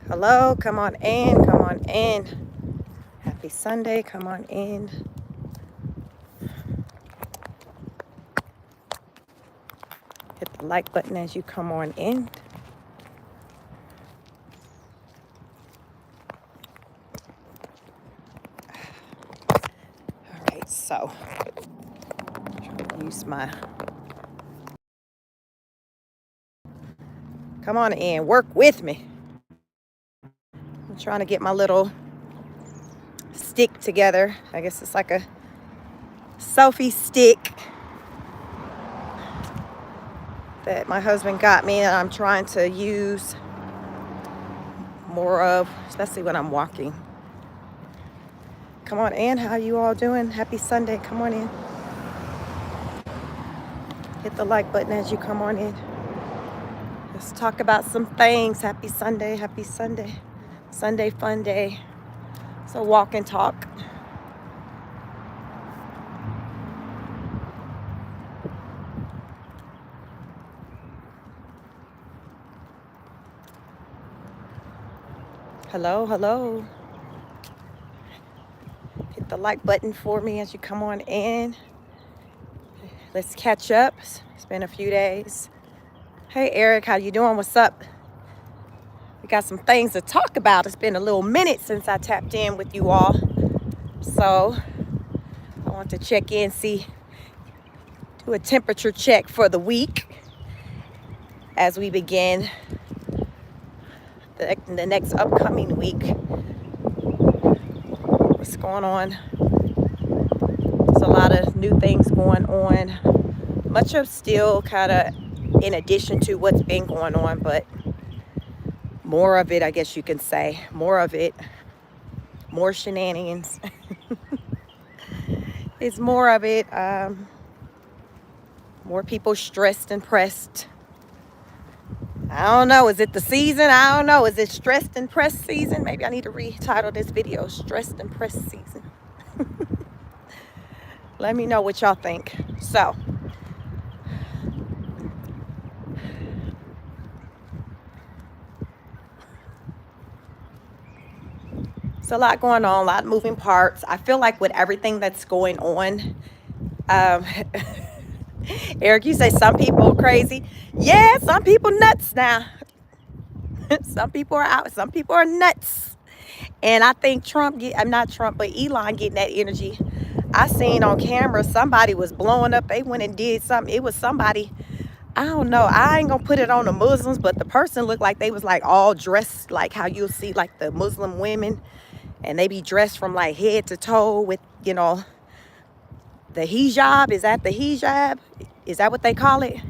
Hello, come on in, come on in. Happy Sunday, come on in. Hit the like button as you come on in. All right, so use my, come on in, work with me. I'm trying to get my little stick together. I guess it's like a selfie stick that my husband got me, and I'm trying to use more of, especially when I'm walking. Come on in, how you all doing? Happy Sunday, come on in. Hit the like button as you come on in. Let's talk about some things. Happy Sunday, happy Sunday. Sunday fun day. So walk and talk. Hello, hello. Hit the like button for me as you come on in. Let's catch up. It's been a few days. Hey Eric, how you doing? What's up? We got some things to talk about. It's been a little minute since I tapped in with you all. So I want to check in, do a temperature check for the week as we begin the next upcoming week. What's going on? There's a lot of new things going on. Much of still kind of in addition to what's been going on, but more of it, I guess you can say. More of it, more shenanigans. It's more of it. More people stressed and pressed. I don't know. Is it the season? I don't know. Is it stressed and pressed season? Maybe I need to retitle this video, Stressed and Pressed Season. Let me know what y'all think. So, it's a lot going on, a lot of moving parts. I feel like with everything that's going on, Eric, you say some people crazy. Yeah, some people nuts now. Some people are out. Some people are nuts. And I think I'm not Trump, but Elon getting that energy. I seen on camera somebody was blowing up. They went and did something. It was somebody, I don't know. I ain't gonna put it on the Muslims, but the person looked like they was like all dressed like how you'll see like the Muslim women. And they be dressed from like head to toe with, the hijab. Is that the hijab? Is that what they call it?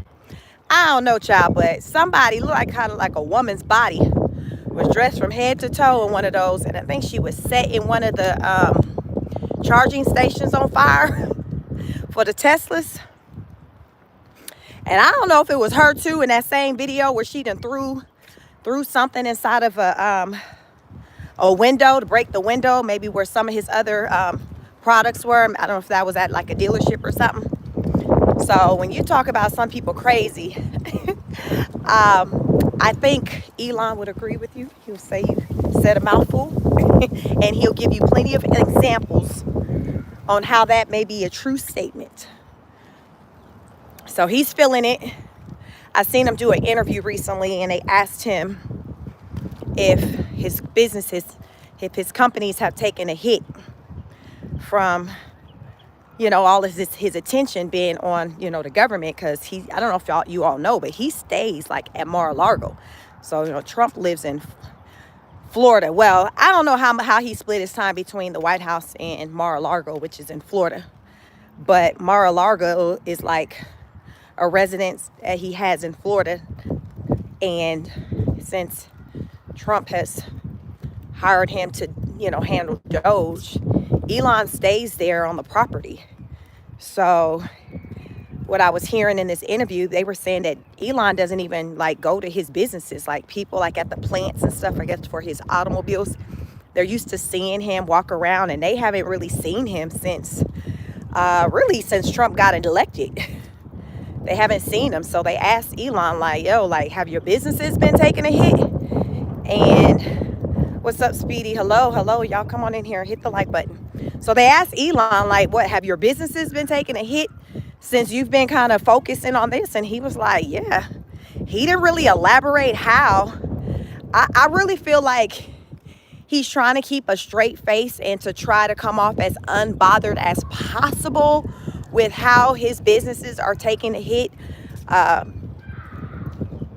I don't know, child, but somebody looked like kind of like a woman's body was dressed from head to toe in one of those. And I think she was setting one of the charging stations on fire for the Teslas. And I don't know if it was her too in that same video where she done threw something inside of a window to break the window, maybe where some of his other products were. I don't know if that was at like a dealership or something. So when you talk about some people crazy, I think Elon would agree with you. He'll say you said a mouthful and he'll give you plenty of examples on how that may be a true statement. So he's feeling it. I seen him do an interview recently and they asked him if his businesses, if his companies have taken a hit from, all of his attention being on, the government, because I don't know if you all know, but he stays like at Mar-a-Lago. So, Trump lives in Florida. Well, I don't know how he split his time between the White House and Mar-a-Lago, which is in Florida. But Mar-a-Lago is like a residence that he has in Florida. And since Trump has hired him to, handle Doge, Elon stays there on the property. So what I was hearing in this interview, they were saying that Elon doesn't even like go to his businesses, like people like at the plants and stuff, I guess for his automobiles. They're used to seeing him walk around, and they haven't really seen him since Trump got elected. They haven't seen him. So they asked Elon like, have your businesses been taking a hit? And What's up, Speedy? Hello, hello. Y'all come on in here and hit the like button. So they asked Elon, like, what, have your businesses been taking a hit since you've been kind of focusing on this? And he was like, yeah. He didn't really elaborate how. I really feel like he's trying to keep a straight face and to try to come off as unbothered as possible with how his businesses are taking a hit,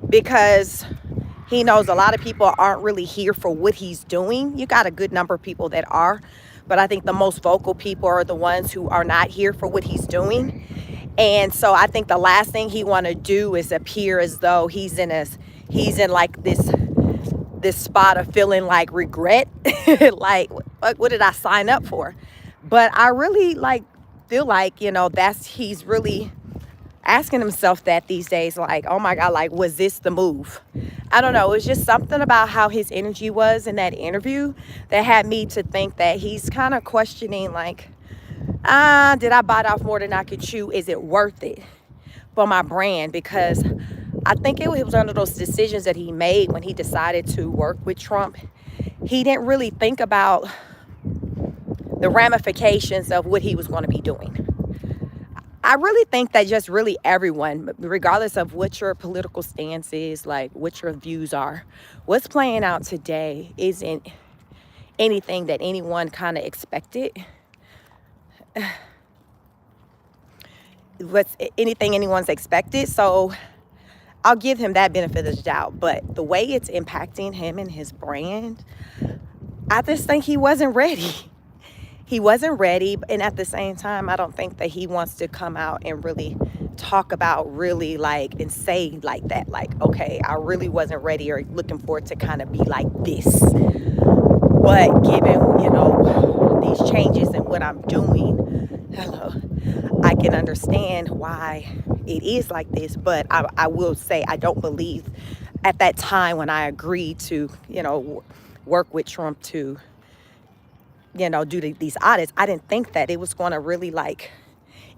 because he knows a lot of people aren't really here for what he's doing. You got a good number of people that are, but I think the most vocal people are the ones who are not here for what he's doing. And so I think the last thing he want to do is appear as though he's in like this spot of feeling like regret. Like, what did I sign up for? But I really feel like, he's really asking himself that these days, like, oh my God, like, was this the move? I don't know. It's just something about how his energy was in that interview that had me to think that he's kind of questioning, like, did I bite off more than I could chew? Is it worth it for my brand? Because I think it was one of those decisions that he made when he decided to work with Trump. He didn't really think about the ramifications of what he was going to be doing. I really think that just really everyone, regardless of what your political stance is, like what your views are, what's playing out today isn't anything that anyone kind of expected. What's anything anyone's expected. So I'll give him that benefit of the doubt. But the way it's impacting him and his brand, I just think he wasn't ready. He wasn't ready. And at the same time, I don't think that he wants to come out and really talk about really and say like that, like, okay, I really wasn't ready or looking for it to kind of be like this. But given, these changes and what I'm doing, I can understand why it is like this. But I will say, I don't believe at that time when I agreed to, work with Trump to, do these audits, I didn't think that it was going to really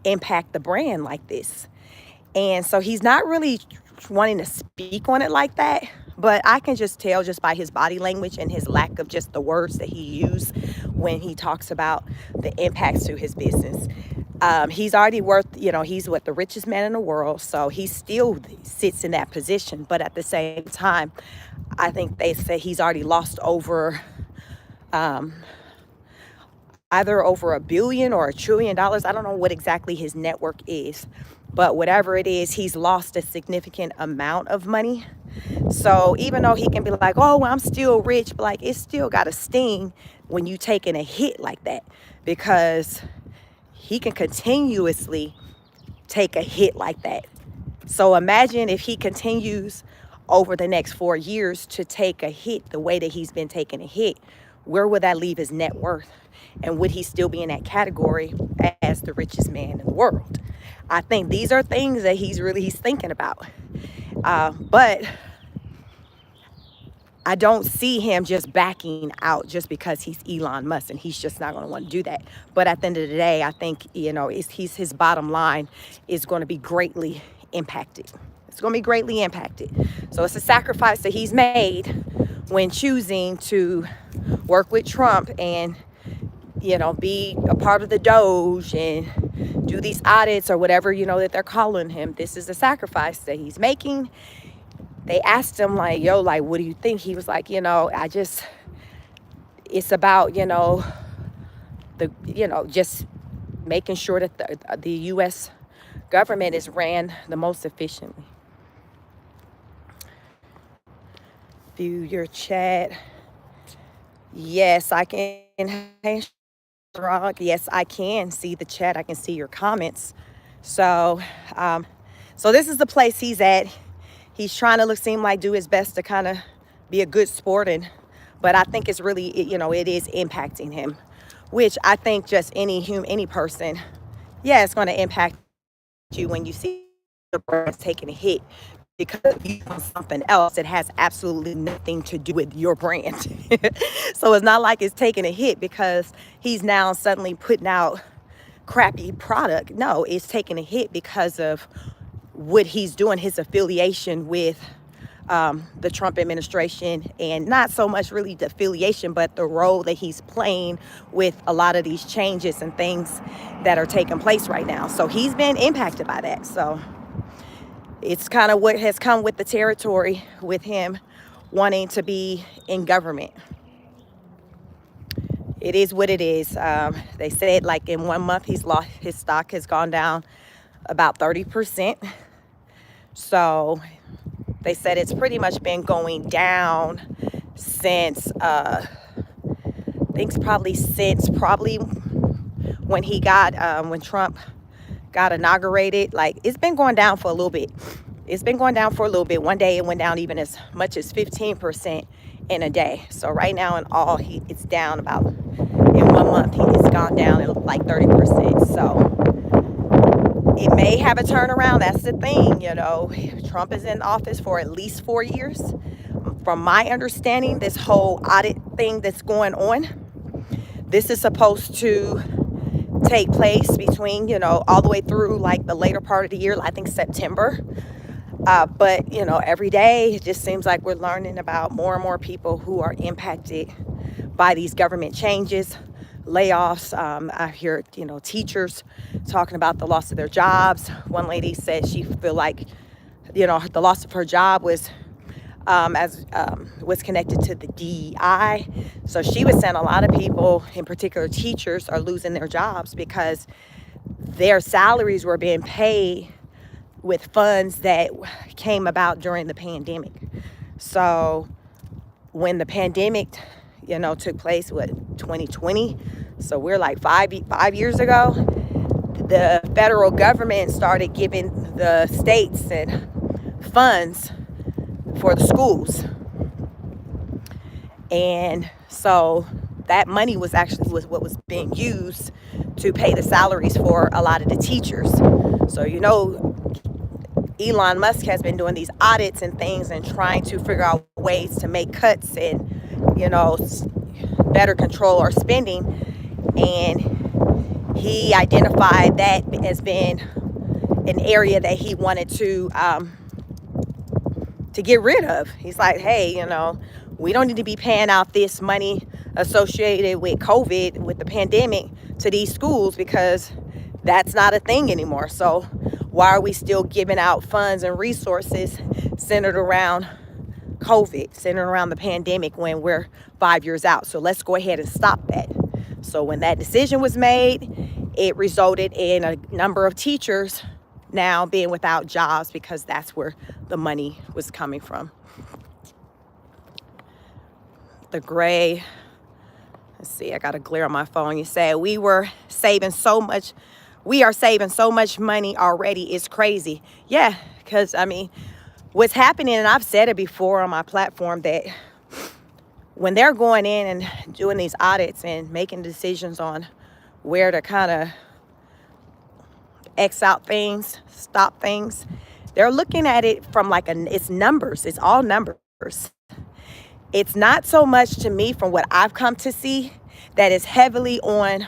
impact the brand like this. And so he's not really wanting to speak on it like that, but I can just tell just by his body language and his lack of just the words that he used when he talks about the impacts to his business. He's already worth, he's the richest man in the world. So he still sits in that position. But at the same time, I think they say he's already lost over, either over $1 billion or $1 trillion. I don't know what exactly his network is, but whatever it is, he's lost a significant amount of money. So even though he can be like, oh, well, I'm still rich, but it's still got a sting when you taking a hit like that, because he can continuously take a hit like that. So imagine if he continues over the next 4 years to take a hit the way that he's been taking a hit, where would that leave his net worth? And would he still be in that category as the richest man in the world? I think these are things that he's thinking about. But I don't see him just backing out just because he's Elon Musk, and he's just not going to want to do that. But at the end of the day, I think, his bottom line is going to be greatly impacted. It's going to be greatly impacted. So it's a sacrifice that he's made when choosing to work with Trump and, be a part of the Doge and do these audits or whatever, that they're calling him. This is a sacrifice that he's making. They asked him what do you think? He was like, it's about, just making sure that the U.S. government is ran the most efficiently. View your chat. Yes, I can. Yes, I can see the chat. I can see your comments. So, so this is the place he's at. He's trying to do his best to kind of be a good sport, but I think it's really, it is impacting him, which I think just any person, yeah, it's going to impact you when you see your brand taking a hit because you want something else that has absolutely nothing to do with your brand. So it's not like it's taking a hit because he's now suddenly putting out crappy product. No, it's taking a hit because of what he's doing, his affiliation with the Trump administration, and not so much really the affiliation, but the role that he's playing with a lot of these changes and things that are taking place right now. So he's been impacted by that. So it's kind of what has come with the territory with him wanting to be in government. It is what it is. They said like in 1 month his stock has gone down about 30%. So they said it's pretty much been going down since I think since when he got when Trump got inaugurated. Like, it's been going down for a little bit. It's been going down for a little bit. One day it went down even as much as 15% in a day. So right now in all, it's down about, in 1 month it's gone down in like 30%. So it may have a turnaround. That's the thing, you know. Trump is in office for at least 4 years. From my understanding, this whole audit thing that's going on, this is supposed to take place between, you know, all the way through like the later part of the year, I think September. But, you know, every day it just seems like we're learning about more and more people who are impacted by these government changes, layoffs. I hear, you know, teachers talking about the loss of their jobs. One lady said she feel like, you know, the loss of her job was was connected to the DEI. So she was saying a lot of people, in particular teachers, are losing their jobs because their salaries were being paid with funds that came about during the pandemic. So when the pandemic, you know, took place, 2020, so we're like five years ago, the federal government started giving the states and funds for the schools. And so that money was what was being used to pay the salaries for a lot of the teachers. So, you know, Elon Musk has been doing these audits and things and trying to figure out ways to make cuts and, you know, better control our spending. And he identified that as being an area that he wanted to get rid of. He's like, hey, you know, we don't need to be paying out this money associated with COVID, with the pandemic, to these schools, because that's not a thing anymore. So why are we still giving out funds and resources centered around COVID, centered around the pandemic, when we're 5 years out? So let's go ahead and stop that. So when that decision was made, it resulted in a number of teachers now being without jobs, because that's where the money was coming from. The gray, let's see, I got a glare on my phone. You said we are saving so much money already. It's crazy. Yeah, because I mean, what's happening, and I've said it before on my platform, that when they're going in and doing these audits and making decisions on where to kind of X out things, stop things, they're looking at it from like it's numbers. It's all numbers. It's not so much, to me, from what I've come to see, that is heavily on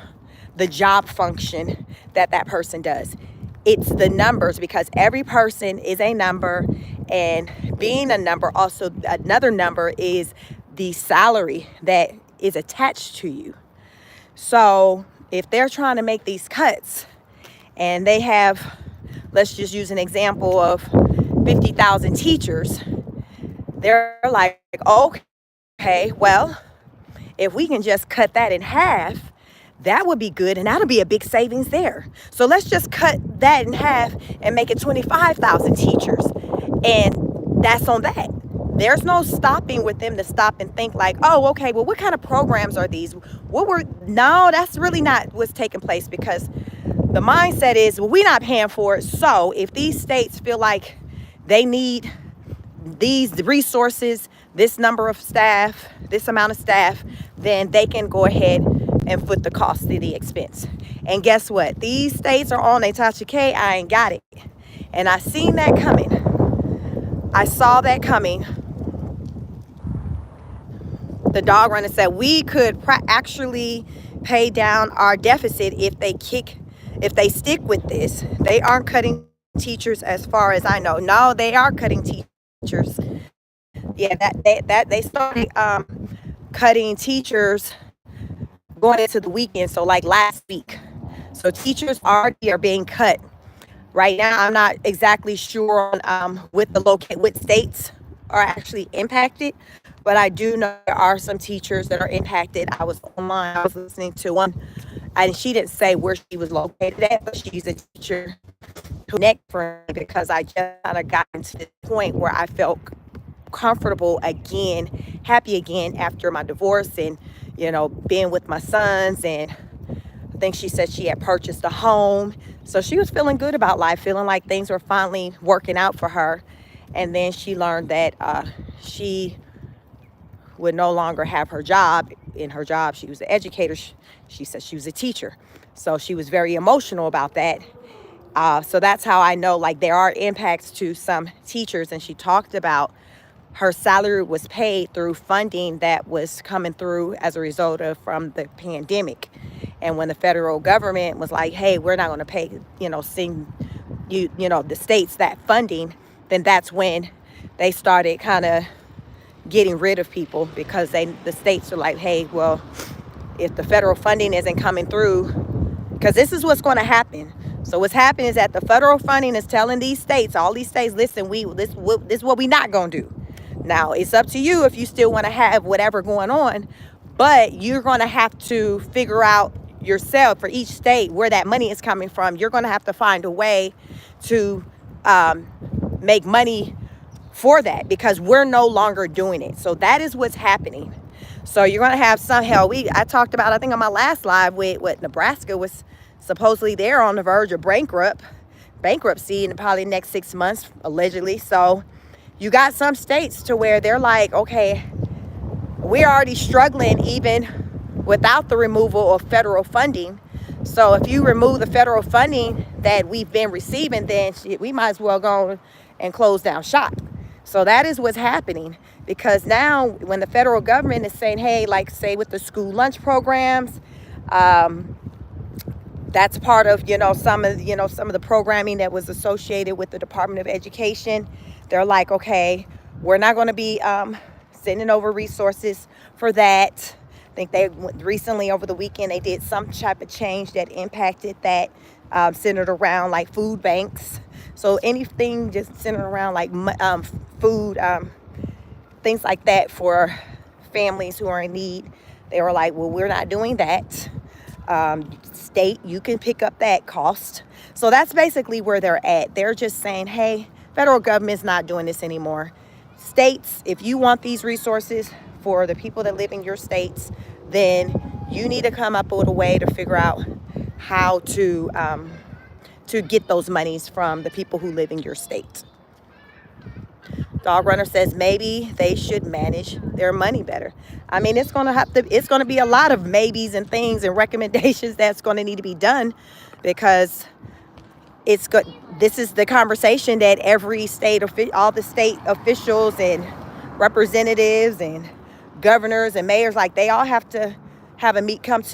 the job function that person does. It's the numbers, because every person is a number, and being a number, also another number is the salary that is attached to you. So if they're trying to make these cuts and they have, let's just use an example of 50,000 teachers, they're like, okay, well, if we can just cut that in half, that would be good, and that'll be a big savings there. So let's just cut that in half and make it 25,000 teachers. And that's on that. There's no stopping with them to stop and think like, oh, okay, well, what kind of programs are these? No, that's really not what's taking place, because the mindset is, well, we're not paying for it. So if these states feel like they need these resources, this number of staff, this amount of staff, then they can go ahead and foot the cost of the expense. And guess what? These states are on a Tasha K. I ain't got it. And I seen that coming. I saw that coming. The dog runner said we could actually pay down our deficit if they stick with this. They aren't cutting teachers, as far as I know. No, they are cutting teachers. Yeah, that they started cutting teachers going into the weekend. So like last week, so teachers already are being cut. Right now, I'm not exactly sure on what states are actually impacted, but I do know there are some teachers that are impacted. I was online, I was listening to one, and she didn't say where she was located at, but she's a teacher who connect for me because I just kind of got to the point where I felt comfortable again, happy again after my divorce and, being with my sons. And I think she said she had purchased a home. So she was feeling good about life, feeling like things were finally working out for her. And then she learned that she would no longer have her job. In her job, she was an educator. She said she was a teacher. So she was very emotional about that. So that's how I know, like, there are impacts to some teachers. And she talked about her salary was paid through funding that was coming through as a result of from the pandemic. And when the federal government was like, hey, we're not going to pay, send the states that funding, then that's when they started kind of getting rid of people, because the states are like, hey, well, if the federal funding isn't coming through, because this is what's going to happen. So what's happening is that the federal funding is telling these states, all these states, listen, this is what we not going to do. Now, it's up to you if you still want to have whatever going on, but you're going to have to figure out yourself for each state where that money is coming from. You're going to have to find a way to make money for that, because we're no longer doing it. So that is what's happening. So you're going to have some hell. I talked about, I think on my last live, with what Nebraska was supposedly they're on the verge of bankruptcy in probably next 6 months, allegedly. So you got some states to where they're like, okay, we're already struggling even without the removal of federal funding. So if you remove the federal funding that we've been receiving, then we might as well go and close down shop. So that is what's happening, because now when the federal government is saying, hey, like say with the school lunch programs, that's part of, some of the programming that was associated with the Department of Education. They're like, okay, we're not going to be sending over resources for that. I think they recently over the weekend, they did some type of change that impacted that, centered around like food banks. So anything just centered around like food, things like that for families who are in need. They were like, well, we're not doing that. State, you can pick up that cost. So that's basically where they're at. They're just saying, hey, federal government's not doing this anymore. States, if you want these resources for the people that live in your states, then you need to come up with a way to figure out how to get those monies from the people who live in your state. Dog Runner says maybe they should manage their money better. I mean, it's going to be a lot of maybes and things and recommendations that's going to need to be done, because this is the conversation that every all the state officials and representatives and governors and mayors, like they all have to have a meeting of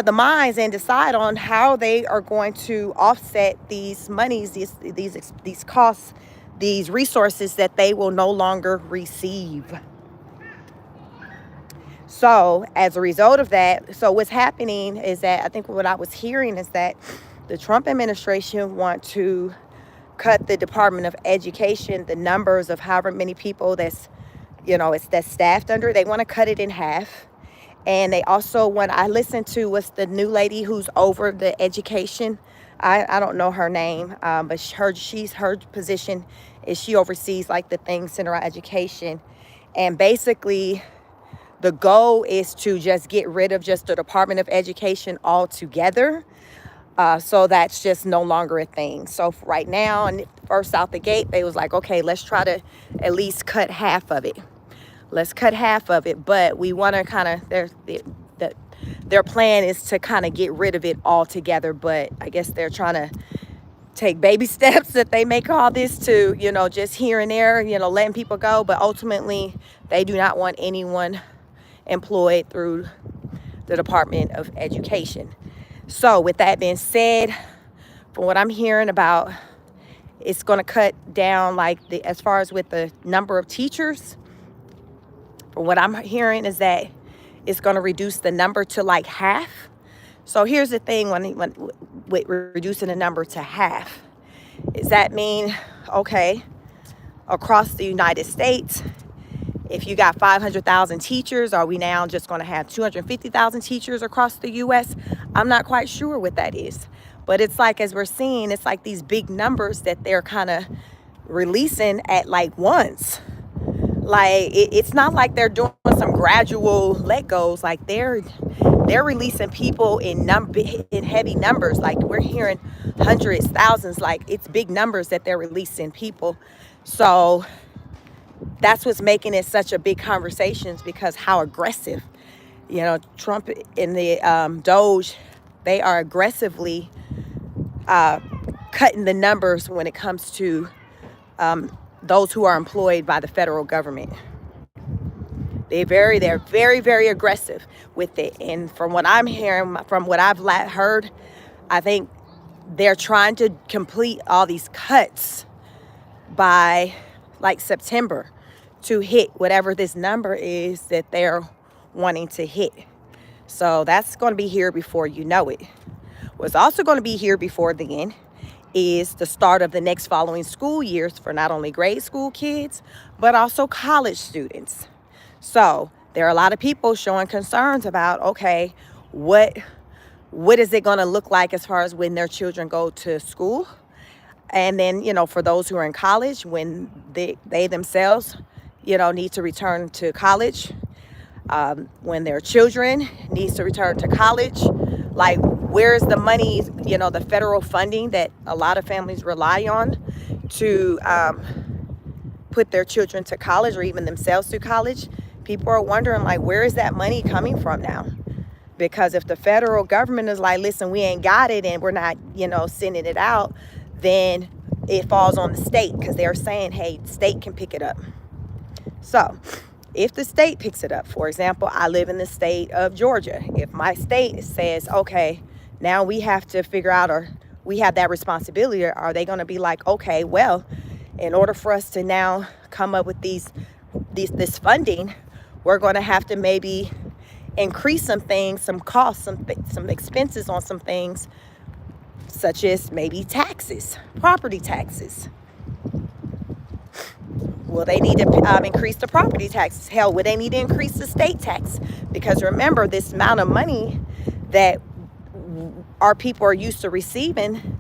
the minds and decide on how they are going to offset these monies, these costs, these resources that they will no longer receive. So as a result of that, so what's happening is that I think what I was hearing is that the Trump administration want to cut the Department of Education, the numbers of however many people that's staffed under. They want to cut it in half. And they also I listened to what's the new lady who's over the education. I don't know her name, but her position is she oversees like the things center around education. And basically the goal is to just get rid of just the Department of Education altogether. So that's just no longer a thing. So right now, and first out the gate, they was like, okay, let's try to at least cut half of it. Let's cut half of it. But we want to kind of, their plan is to kind of get rid of it altogether. But I guess they're trying to take baby steps, that they may call this, to, just here and there, letting people go. But ultimately, they do not want anyone employed through the Department of Education. So with that being said, from what I'm hearing about, It's going to cut down, like, as far as with the number of teachers. From what I'm hearing is that it's going to reduce the number to like half. So here's the thing, when with reducing the number to half, does that mean, okay, across the United States, if you got 500,000 teachers, are we now just going to have 250,000 teachers across the U.S.? I'm not quite sure what that is. But it's like, as we're seeing, it's like these big numbers that they're kind of releasing at like once. Like, it's not like they're doing some gradual let goes. Like, they're releasing people in heavy numbers. Like, we're hearing hundreds, thousands. Like, it's big numbers that they're releasing people. So that's what's making it such a big conversation, because how aggressive, Trump and the Doge, they are aggressively cutting the numbers when it comes to those who are employed by the federal government. They're very, very aggressive with it. And from what I'm hearing, from what I've heard, I think they're trying to complete all these cuts by like September to hit whatever this number is that they're wanting to hit. So that's going to be here before you know it. What's also going to be here before then is the start of the next following school years for not only grade school kids, but also college students. So there are a lot of people showing concerns about, okay, what is it going to look like as far as when their children go to school? And then, for those who are in college, when they themselves, need to return to college, when their children needs to return to college, like, where's the money, the federal funding that a lot of families rely on to put their children to college, or even themselves to college? People are wondering, like, where is that money coming from now? Because if the federal government is like, listen, we ain't got it and we're not, sending it out, then it falls on the state, because they're saying, hey, the state can pick it up. So if the state picks it up, for example, I live in the state of Georgia. If my state says, okay, now we have to figure out, or we have that responsibility, are they going to be like, okay, well, in order for us to now come up with this funding, we're going to have to maybe increase some things, some costs, some expenses on some things, such as maybe taxes, property taxes. Will they need to increase the property taxes? Hell, would they need to increase the state tax? Because remember, this amount of money that our people are used to receiving,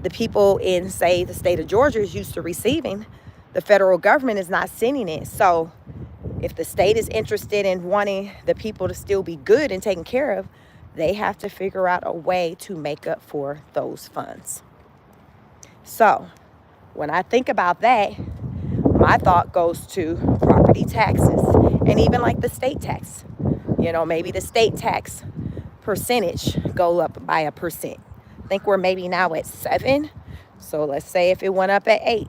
the people in, say, the state of Georgia is used to receiving, the federal government is not sending it. So if the state is interested in wanting the people to still be good and taken care of, they have to figure out a way to make up for those funds. So when I think about that, my thought goes to property taxes, and even like the state tax. Maybe the state tax percentage go up by 1%. I think we're maybe now at 7. So let's say if it went up at 8.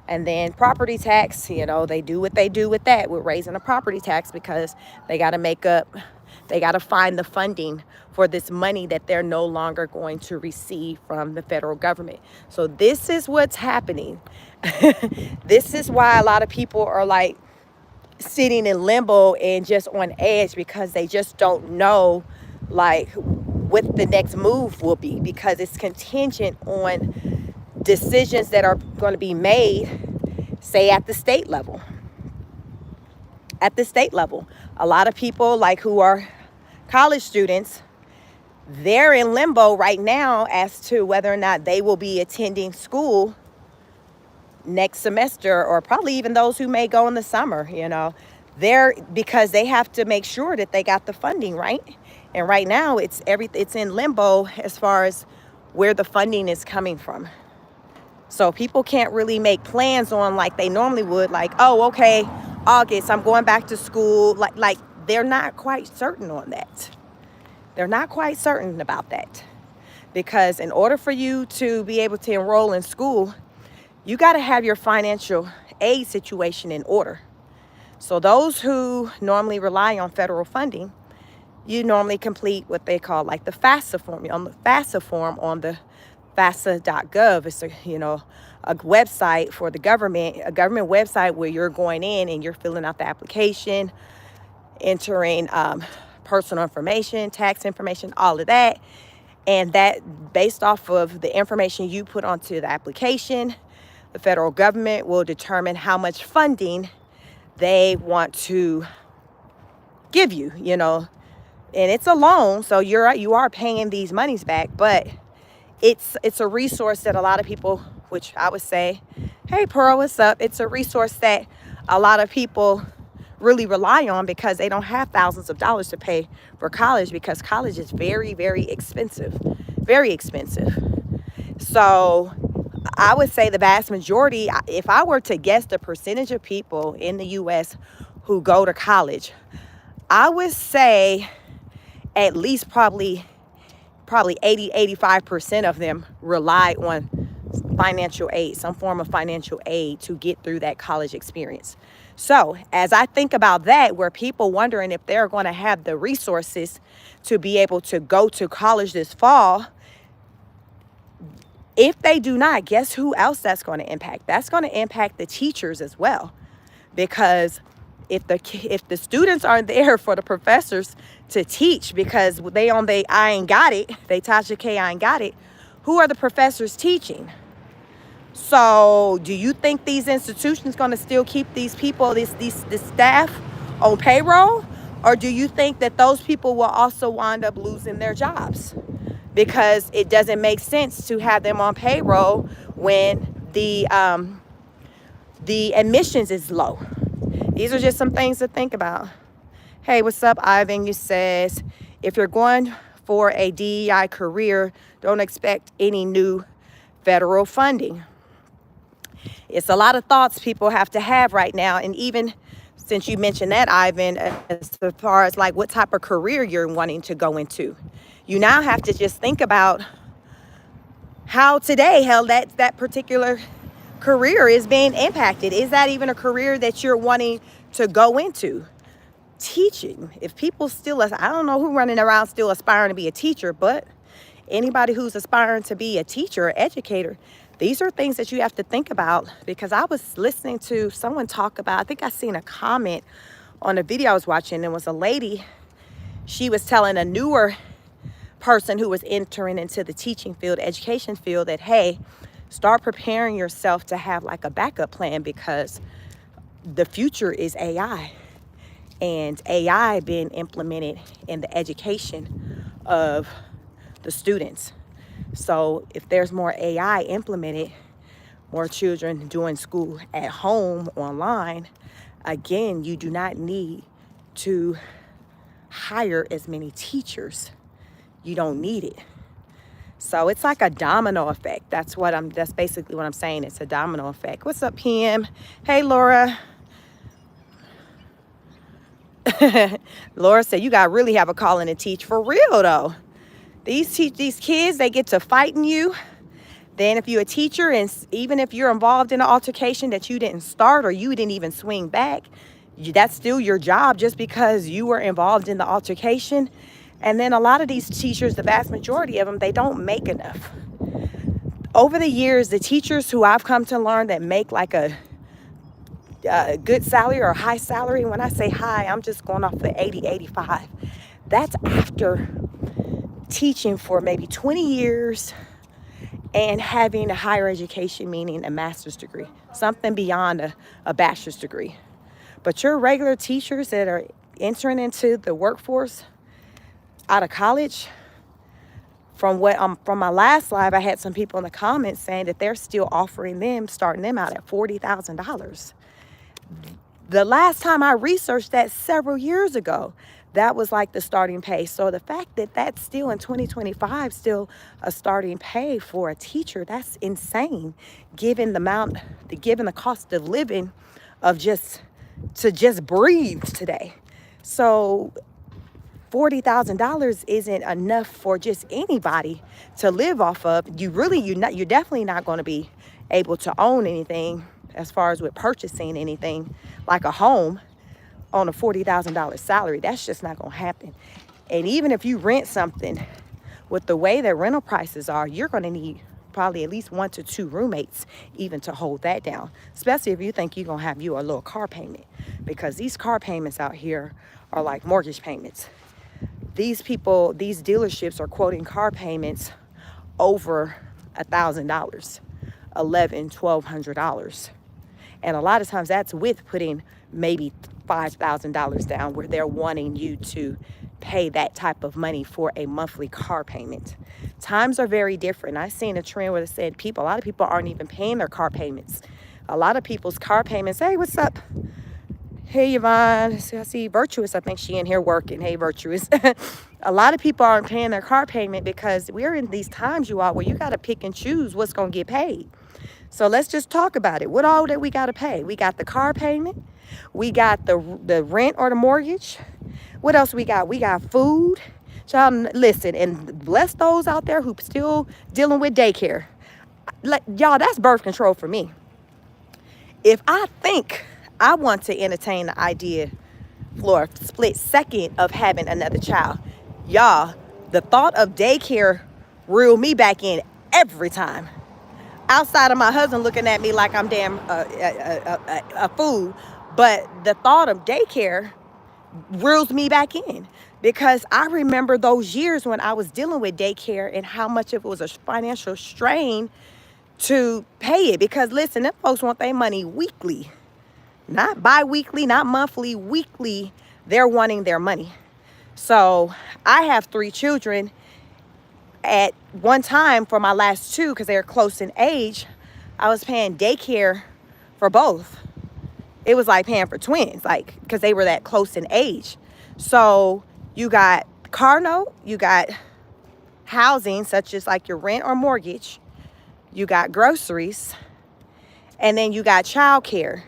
And then property tax, they do what they do with that. We're raising a property tax because they got to find the funding for this money that they're no longer going to receive from the federal government. So this is what's happening. This is why a lot of people are like sitting in limbo and just on edge, because they just don't know like what the next move will be, because it's contingent on decisions that are going to be made, say, at the state level. At the state level, a lot of people like who are college students, they're in limbo right now as to whether or not they will be attending school next semester, or probably even those who may go in the summer, because they have to make sure that they got the funding, right? And right now it's in limbo as far as where the funding is coming from. So people can't really make plans on like they normally would, like, oh, okay, August, I'm going back to school. Like they're not quite certain on that. They're not quite certain about that, because in order for you to be able to enroll in school, you got to have your financial aid situation in order. So those who normally rely on federal funding, you normally complete what they call like the FAFSA form. On the FAFSA form on the FAFSA.gov. It's a website for the government, a government website where you're going in and you're filling out the application, entering personal information, tax information, all of that. And that, based off of the information you put onto the application, the federal government will determine how much funding they want to give you, and it's a loan, so you are paying these monies back, but it's a resource that a lot of people, which I would say, hey Pearl, what's up? It's a resource that a lot of people really rely on because they don't have thousands of dollars to pay for college, because college is very, very expensive, very expensive. So I would say the vast majority, if I were to guess the percentage of people in the US who go to college, I would say at least probably 80-85% of them rely on financial aid, some form of financial aid, to get through that college experience. So as I think about that, where people wondering if they're going to have the resources to be able to go to college this fall, if they do not, guess who else that's going to impact? That's going to impact the teachers as well, because if the students aren't there for the professors to teach because they I ain't got it, they Tasha K I ain't got it, who are the professors teaching? So do you think these institutions going to still keep these people, this staff on payroll? Or do you think that those people will also wind up losing their jobs? Because it doesn't make sense to have them on payroll when the admissions is low. These are just some things to think about. Hey, what's up, Ivan? You says, if you're going for a DEI career, don't expect any new federal funding. It's a lot of thoughts people have to have right now. And even since you mentioned that, Ivan, as far as like what type of career you're wanting to go into, you now have to just think about how today, that particular career is being impacted. Is that even a career that you're wanting to go into? Teaching. If people still, I don't know who running around still aspiring to be a teacher, but anybody who's aspiring to be a teacher or educator, these are things that you have to think about. Because I was listening to someone talk about, I think I seen a comment on a video I was watching, and it was a lady, she was telling a newer person who was entering into the teaching field, education field, that hey, start preparing yourself to have like a backup plan, because the future is AI, and AI being implemented in the education of the students. So if there's more AI implemented, more children doing school at home, online, again, you do not need to hire as many teachers. You don't need it. So it's like a domino effect. That's basically what I'm saying. It's a domino effect. What's up, PM? Hey, Laura. Laura said, you got to really have a calling to teach for real, though. These kids, they get to fighting you. Then if you're a teacher, and even if you're involved in an altercation that you didn't start or you didn't even swing back, that's still your job just because you were involved in the altercation. And then a lot of these teachers, the vast majority of them, they don't make enough. Over the years, the teachers who I've come to learn that make like a good salary or high salary, when I say high, I'm just going off the 80, 85. That's after teaching for maybe 20 years and having a higher education, meaning a master's degree, something beyond a bachelor's degree. But your regular teachers that are entering into the workforce out of college, from my last live, I had some people in the comments saying that they're still offering them, starting them out at $40,000. The last time I researched that several years ago, that was like the starting pay. So the fact that that's still in 2025, still a starting pay for a teacher, that's insane, given the cost of living of just breathe today. So $40,000 isn't enough for just anybody to live off of. You're definitely not going to be able to own anything as far as with purchasing anything like a home on a $40,000 salary. That's just not going to happen. And even if you rent something, with the way that rental prices are, you're going to need probably at least 1 to 2 roommates even to hold that down, especially if you think you're going to have you a little car payment, because these car payments out here are like mortgage payments. These people, these dealerships are quoting car payments over $1,000, $1,200. And a lot of times that's with putting maybe $5,000 down, where they're wanting you to pay that type of money for a monthly car payment. Times are very different. I've seen a trend where it said a lot of people aren't even paying their car payments. A lot of people's car payments, hey, what's up? Hey, Yvonne. I see Virtuous. I think she in here working. Hey, Virtuous. A lot of people aren't paying their car payment because we're in these times, you all, where you got to pick and choose what's going to get paid. So let's just talk about it. What all that we got to pay? We got the car payment. We got the rent or the mortgage. What else we got? We got food. Child, listen, and bless those out there who still dealing with daycare. Y'all, that's birth control for me. If I think I want to entertain the idea for a split second of having another child, y'all, the thought of daycare reeled me back in every time. Outside of my husband looking at me like I'm damn a fool, but the thought of daycare reels me back in, because I remember those years when I was dealing with daycare and how much of it was a financial strain to pay it. Because listen, them folks want their money weekly, not bi-weekly, not monthly, weekly. They're wanting their money. So I have 3 children. At one time, for my last 2, because they're close in age, I was paying daycare for both. It was like paying for twins, like, because they were that close in age. So you got car note, you got housing, such as like your rent or mortgage, you got groceries, and then you got childcare.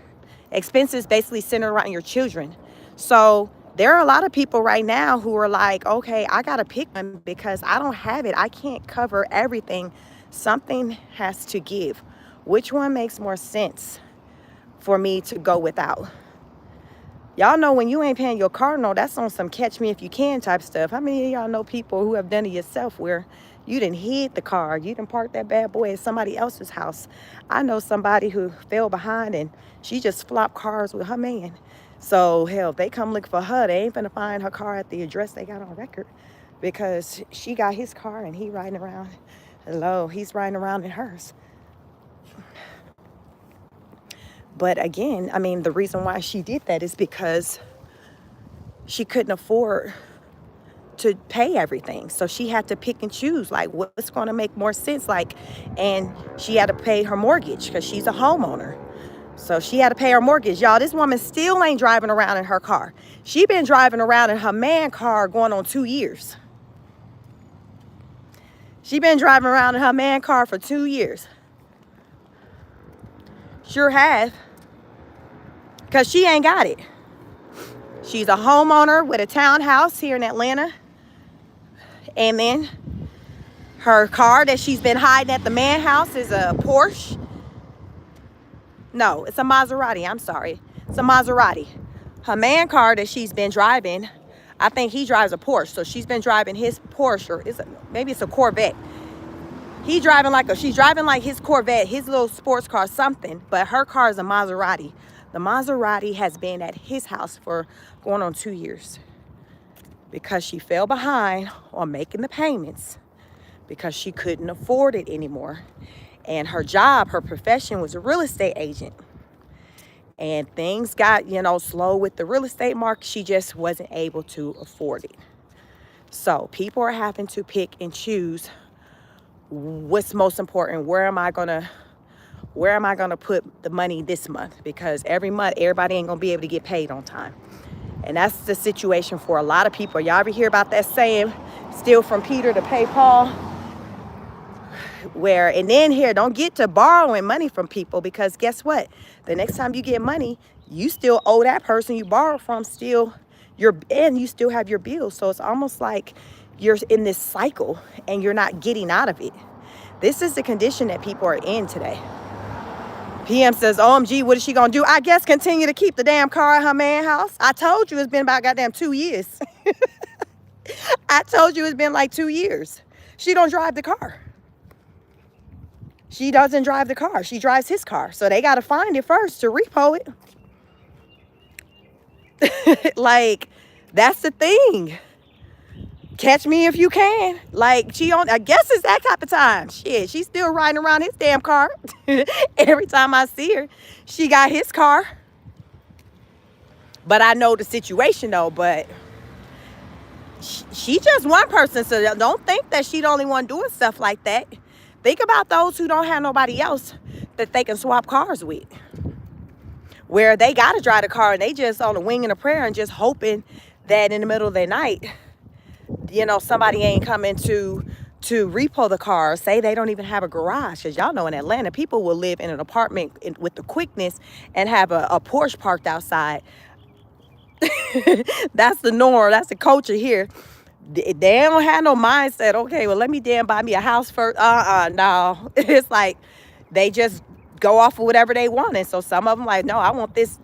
Expenses basically centered around your children. So there are a lot of people right now who are like, okay, I got to pick one because I don't have it. I can't cover everything. Something has to give. Which one makes more sense for me to go without? Y'all know when you ain't paying your car note, that's on some catch me if you can type stuff. How many of y'all know people who have done it yourself, where you done hid the car, you done parked that bad boy at somebody else's house? I know somebody who fell behind and she just flopped cars with her man. So hell, if they come look for her, they ain't gonna find her car at the address they got on record, because she got his car and he riding around. Hello, he's riding around in hers. But again, I mean, the reason why she did that is because she couldn't afford to pay everything. So she had to pick and choose, like, what's going to make more sense. Like, and she had to pay her mortgage because she's a homeowner. So she had to pay her mortgage. Y'all, this woman still ain't driving around in her car. She been driving around in her man car going on 2 years. She been driving around in her man car for 2 years. Sure have. Because she ain't got it. She's a homeowner with a townhouse here in Atlanta. And then her car that she's been hiding at the man house is a Porsche. No, it's a Maserati. I'm sorry. It's a Maserati. Her man car that she's been driving, I think he drives a Porsche. So she's been driving his Porsche, or maybe it's a Corvette. She's driving like his Corvette, his little sports car, something. But her car is a Maserati. The Maserati has been at his house for going on 2 years, because she fell behind on making the payments because she couldn't afford it anymore. And her job, her profession was a real estate agent. And things got, slow with the real estate market. She just wasn't able to afford it. So people are having to pick and choose what's most important. Where am I gonna put the money this month? Because every month, everybody ain't gonna be able to get paid on time. And that's the situation for a lot of people. Y'all ever hear about that saying, steal from Peter to pay Paul? And then here, don't get to borrowing money from people, because guess what? The next time you get money, you still owe that person you borrowed from and you still have your bills. So it's almost like you're in this cycle and you're not getting out of it. This is the condition that people are in today. PM says, OMG, what is she gonna do? I guess continue to keep the damn car at her man's house. I told you it's been about goddamn 2 years. I told you it's been like 2 years. She don't drive the car. She doesn't drive the car. She drives his car. So they got to find it first to repo it. Like, that's the thing. Catch me if you can. Like, she on, I guess it's that type of time. Shit, she's still riding around his damn car. Every time I see her, she got his car. But I know the situation though, but she just one person. So don't think that she the only one doing stuff like that. Think about those who don't have nobody else that they can swap cars with. Where they got to drive the car and they just on a wing and a prayer and just hoping that in the middle of the night, you know, somebody ain't coming to repo the car. Say they don't even have a garage, because y'all know in Atlanta people will live in an apartment with the quickness and have a Porsche parked outside. That's the norm. That's the culture here. They don't have no mindset. Okay, well, let me damn buy me a house first. No. It's like they just go off of whatever they want. And so some of them like, no, I want this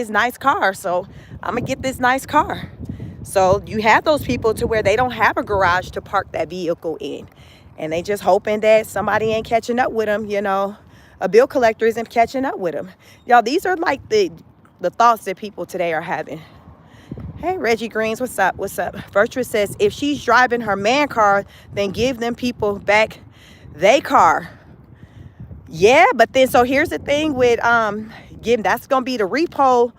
nice car, so I'm gonna get this nice car. So you have those people to where they don't have a garage to park that vehicle in, and they just hoping that somebody ain't catching up with them. You know, a bill collector isn't catching up with them. Y'all, these are like the thoughts that people today are having. Hey, Reggie Greens, what's up? What's up? Virtuous says, if she's driving her man car, then give them people back they car. Yeah, but then, so here's the thing with, that's going to be the repo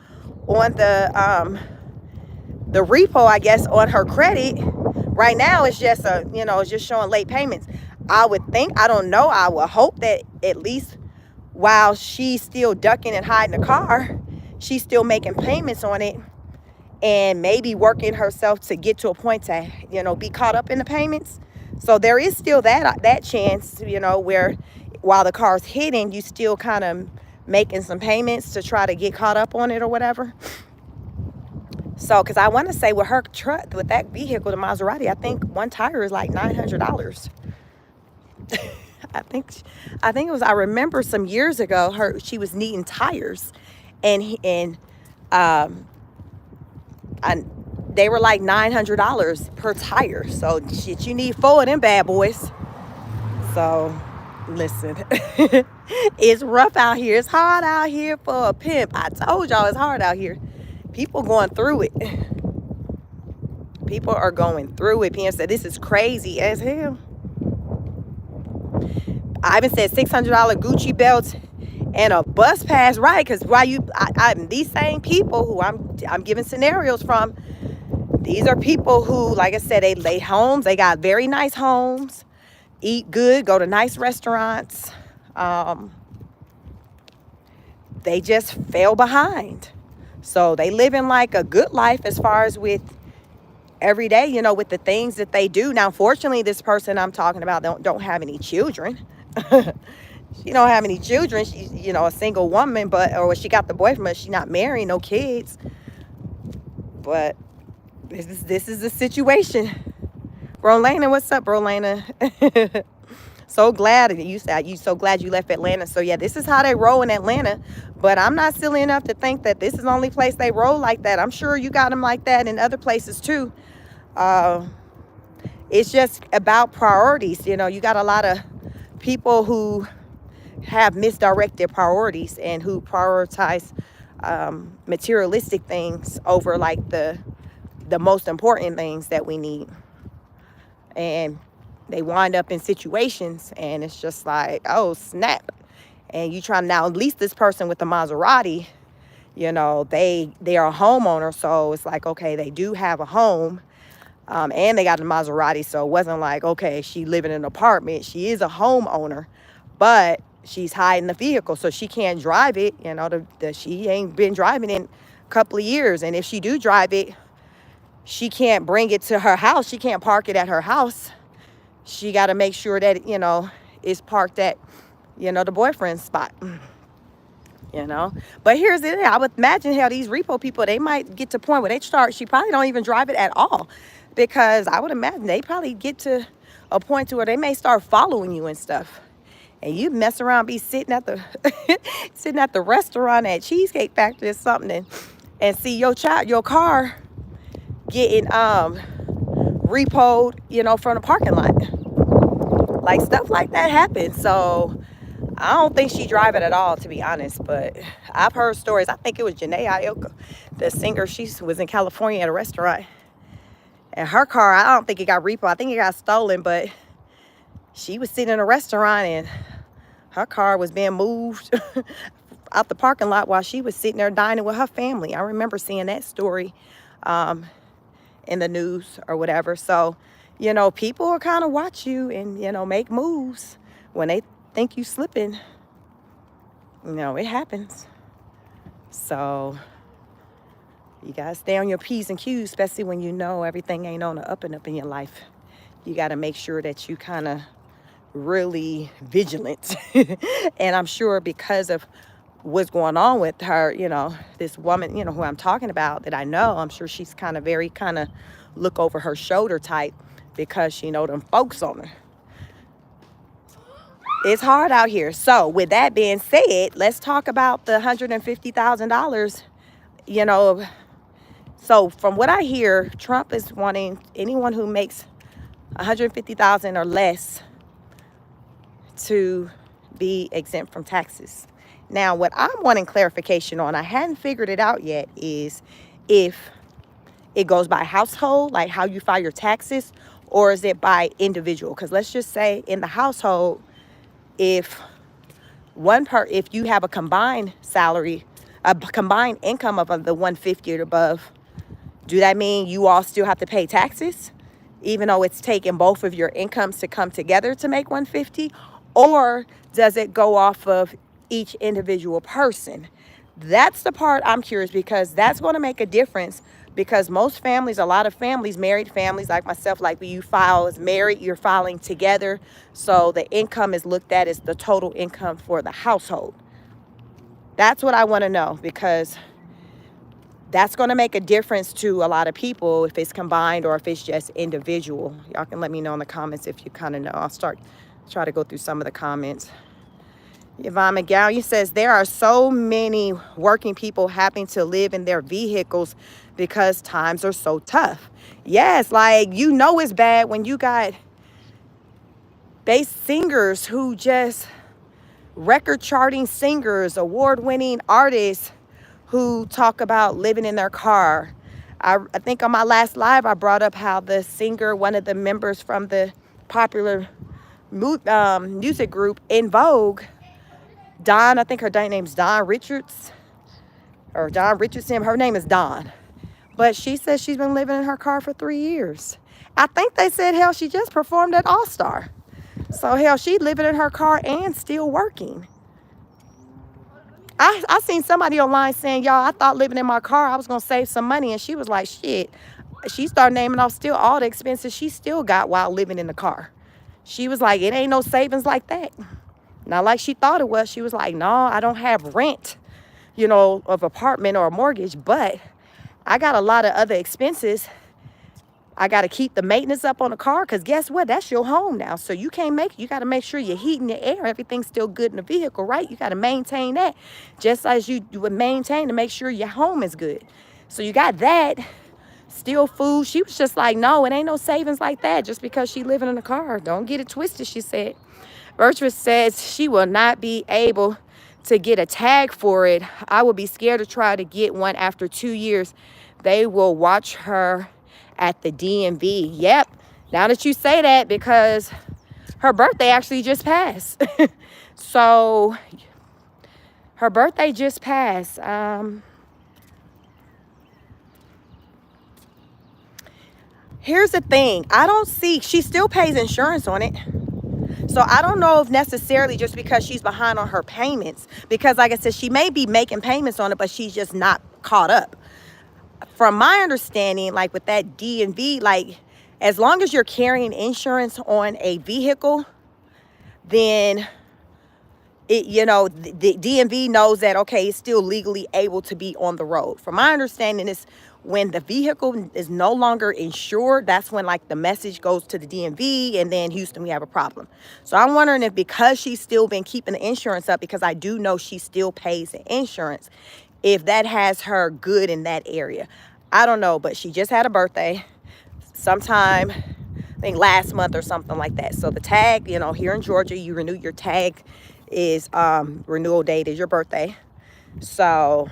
on the repo, I guess, on her credit. Right now, it's just it's just showing late payments. I would think, I don't know, I would hope that at least while she's still ducking and hiding the car, she's still making payments on it and maybe working herself to get to a point to, be caught up in the payments. So there is still that chance, where while the car's hitting, you still kind of making some payments to try to get caught up on it or whatever. So, because I want to say with her truck, with that vehicle, the Maserati, I think one tire is like $900. I think it was, I remember some years ago, she was needing tires, and they were like $900 per tire. So shit, you need 4 of them bad boys. So listen, it's rough out here. It's hard out here for a pimp. I told y'all it's hard out here. People going through it. People are going through it. PM said, this is crazy as hell. Ivan said $600 Gucci belts and a bus pass, right? Because these same people who I'm giving scenarios from, these are people who, like I said, they lay homes. They got very nice homes, eat good, go to nice restaurants. They just fell behind. So they living like a good life as far as with every day, with the things that they do. Now, fortunately, this person I'm talking about don't have any children. She don't have any children. She's, a single woman, or she got the boyfriend, but she's not married, no kids. But this is the situation. Rolana, what's up, Rolana? So glad you so glad you left Atlanta. So yeah, this is how they roll in Atlanta. But I'm not silly enough to think that this is the only place they roll like that. I'm sure you got them like that in other places too. It's just about priorities. You got a lot of people who have misdirected priorities and who prioritize materialistic things over like the most important things that we need. And they wind up in situations and it's just like, oh snap. And you try to, now at least this person with the Maserati, they are a homeowner. So it's like, okay, they do have a home. And they got a Maserati. So it wasn't like, okay, she living in an apartment. She is a homeowner, but she's hiding the vehicle. So she can't drive it. She ain't been driving in a couple of years. And if she do drive it, she can't bring it to her house. She can't park it at her house. She got to make sure that, it's parked at, the boyfriend's spot. But here's the thing. I would imagine how these repo people, they might get to a point where she probably don't even drive it at all. Because I would imagine they probably get to a point to where they may start following you and stuff. And you mess around, be sitting at the restaurant at Cheesecake Factory or something and see your car getting repoed, from the parking lot. Like stuff like that happens. So I don't think she drive it at all, to be honest, but I've heard stories. I think it was Janae Aiko, the singer. She was in California at a restaurant, and her car, I don't think it got repo. I think it got stolen, but she was sitting in a restaurant and her car was being moved out the parking lot while she was sitting there dining with her family. I remember seeing that story in the news or whatever. So, you know, people will kind of watch you and, you know, make moves when they think you slipping. You know, it happens. So you gotta stay on your P's and Q's, especially when you know everything ain't on the up and up in your life. You gotta make sure that you kind of really vigilant. And I'm sure because of what's going on with her, you know, this woman, you know, who I'm talking about that I know, I'm sure she's kind of very kind of look over her shoulder type because she know them folks on her. It's hard out here. So with that being said, let's talk about the $150,000. You know, so from what I hear, Trump is wanting anyone who makes $150,000 or less to be exempt from taxes. Now, what I'm wanting clarification on, I hadn't figured it out yet, is if it goes by household, like how you file your taxes, or is it by individual? Because let's just say in the household, if you have a combined salary, a combined income of the 150 or above, do that mean you all still have to pay taxes, even though it's taking both of your incomes to come together to make 150? Or does it go off of each individual person? That's the part I'm curious, because that's going to make a difference. Because most families, a lot of families, married families like myself, like when you file as married, you're filing together. So the income is looked at as the total income for the household. That's what I want to know, because that's going to make a difference to a lot of people if it's combined or if it's just individual. Y'all can let me know in the comments if you kind of know. I'll try to go through some of the comments. Yvonne McGowan says there are so many working people having to live in their vehicles because times are so tough. Yes, like, you know, it's bad when you got bass singers who just record charting singers, award-winning artists who talk about living in their car. I think on my last live, I brought up how the singer, one of the members from the popular music group In Vogue, Dawn, I think her name's Dawn Richards, or Dawn Richardson. Her name is Dawn. But she says she's been living in her car for 3 years. I think they said, hell, she just performed at All Star. So, hell, she living in her car and still working. I seen somebody online saying, y'all, I thought living in my car, I was going to save some money. And she was like, shit. She started naming off still all the expenses she still got while living in the car. She was like, it ain't no savings like that. Not like she thought it was. She was like, no, I don't have rent, you know, of apartment or a mortgage, but I got a lot of other expenses. I got to keep the maintenance up on the car, because guess what? That's your home now. So you got to make sure you're heating the air. Everything's still good in the vehicle, right? You got to maintain that just as you would maintain to make sure your home is good. So you got that. Still food. She was just like, no, it ain't no savings like that just because she living in a car. Don't get it twisted, she said. Virtuous says she will not be able to get a tag for it. I will be scared to try to get one after 2 years. They will watch her at the DMV. Yep. Now that you say that, because her birthday actually just passed. So her birthday just passed. Here's the thing. I don't see, she still pays insurance on it. So I don't know if necessarily just because she's behind on her payments, because like I said, she may be making payments on it, but she's just not caught up. From my understanding, like with that DMV, like as long as you're carrying insurance on a vehicle, then it, you know, the DMV knows that, okay, it's still legally able to be on the road. From my understanding, is when the vehicle is no longer insured, that's when like the message goes to the DMV, and then Houston, we have a problem. So I'm wondering if, because she's still been keeping the insurance up, because I do know she still pays the insurance, if that has her good in that area. I don't know, but she just had a birthday sometime, I think last month or something like that. So the tag, you know, here in Georgia, you renew your tag is renewal date is your birthday. So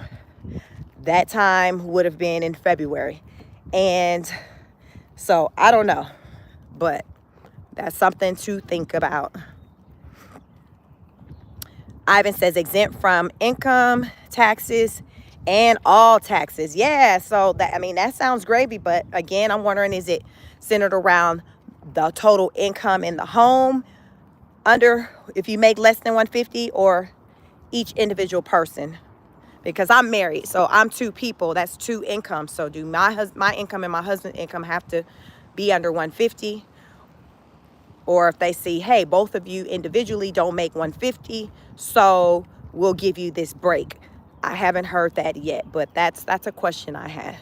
that time would have been in February. And so I don't know, but that's something to think about. Ivan says exempt from income taxes and all taxes. Yeah, so that, I mean, that sounds gravy, but again, I'm wondering, is it centered around the total income in the home under, if you make less than 150, or each individual person? Because I'm married, so I'm two people, that's two incomes. So do my income and my husband's income have to be under 150? Or if they see, hey, both of you individually don't make 150, so we'll give you this break. I haven't heard that yet, but that's a question I had.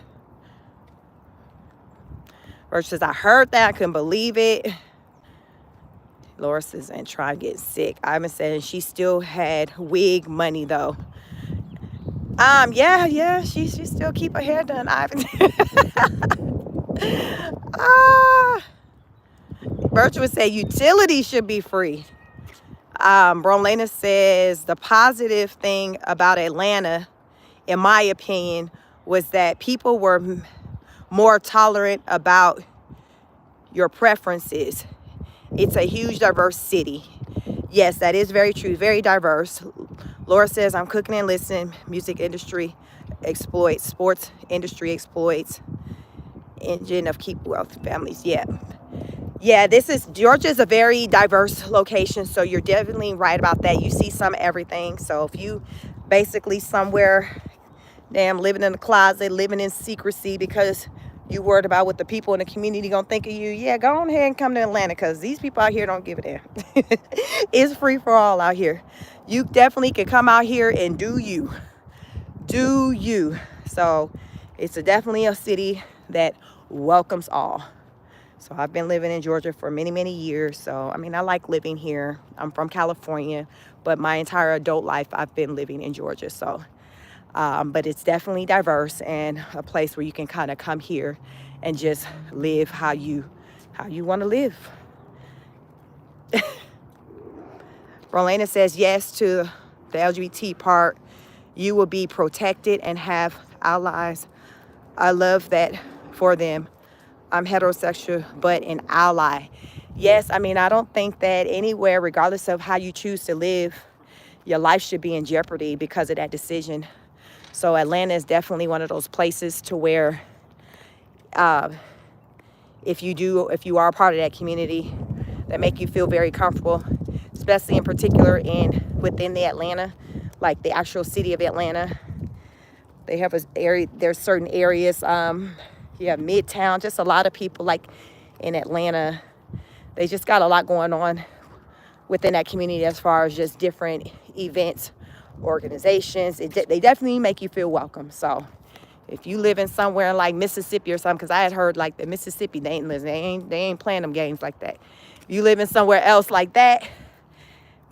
Versus I heard that, I couldn't believe it. Laura says, and try to get sick. Ivan said she still had wig money though. Yeah, she still keep her hair done, Ivan. Virtue would say utilities should be free. Brolena says the positive thing about Atlanta, in my opinion, was that people were more tolerant about your preferences. It's a huge, diverse city. Yes, that is very true. Very diverse. Laura says, I'm cooking and listening. Music industry exploits. Sports industry exploits. Engine of keep wealth families. Yeah, Georgia's a very diverse location, so you're definitely right about that. You see some everything. So if you basically somewhere, living in the closet, living in secrecy because you worried about what the people in the community gonna think of you, yeah, go on ahead and come to Atlanta, because these people out here don't give a damn. It's free for all out here. You definitely can come out here and do you. So it's definitely a city that welcomes all. So I've been living in Georgia for many, many years. So, I mean, I like living here. I'm from California, but my entire adult life, I've been living in Georgia. So, but it's definitely diverse and a place where you can kind of come here and just live how you want to live. Rolena says yes to the LGBT part. You will be protected and have allies. I love that for them. I'm heterosexual, but an ally. Yes, I mean, I don't think that anywhere, regardless of how you choose to live, your life should be in jeopardy because of that decision. So Atlanta is definitely one of those places to where if you are a part of that community, that make you feel very comfortable, especially in particular within the Atlanta, like the actual city of Atlanta. They have there's certain areas, Midtown, just a lot of people like in Atlanta. They just got a lot going on within that community as far as just different events, organizations. They definitely make you feel welcome. So if you live in somewhere like Mississippi or something, because I had heard like the Mississippi, they ain't playing them games like that. If you live in somewhere else like that,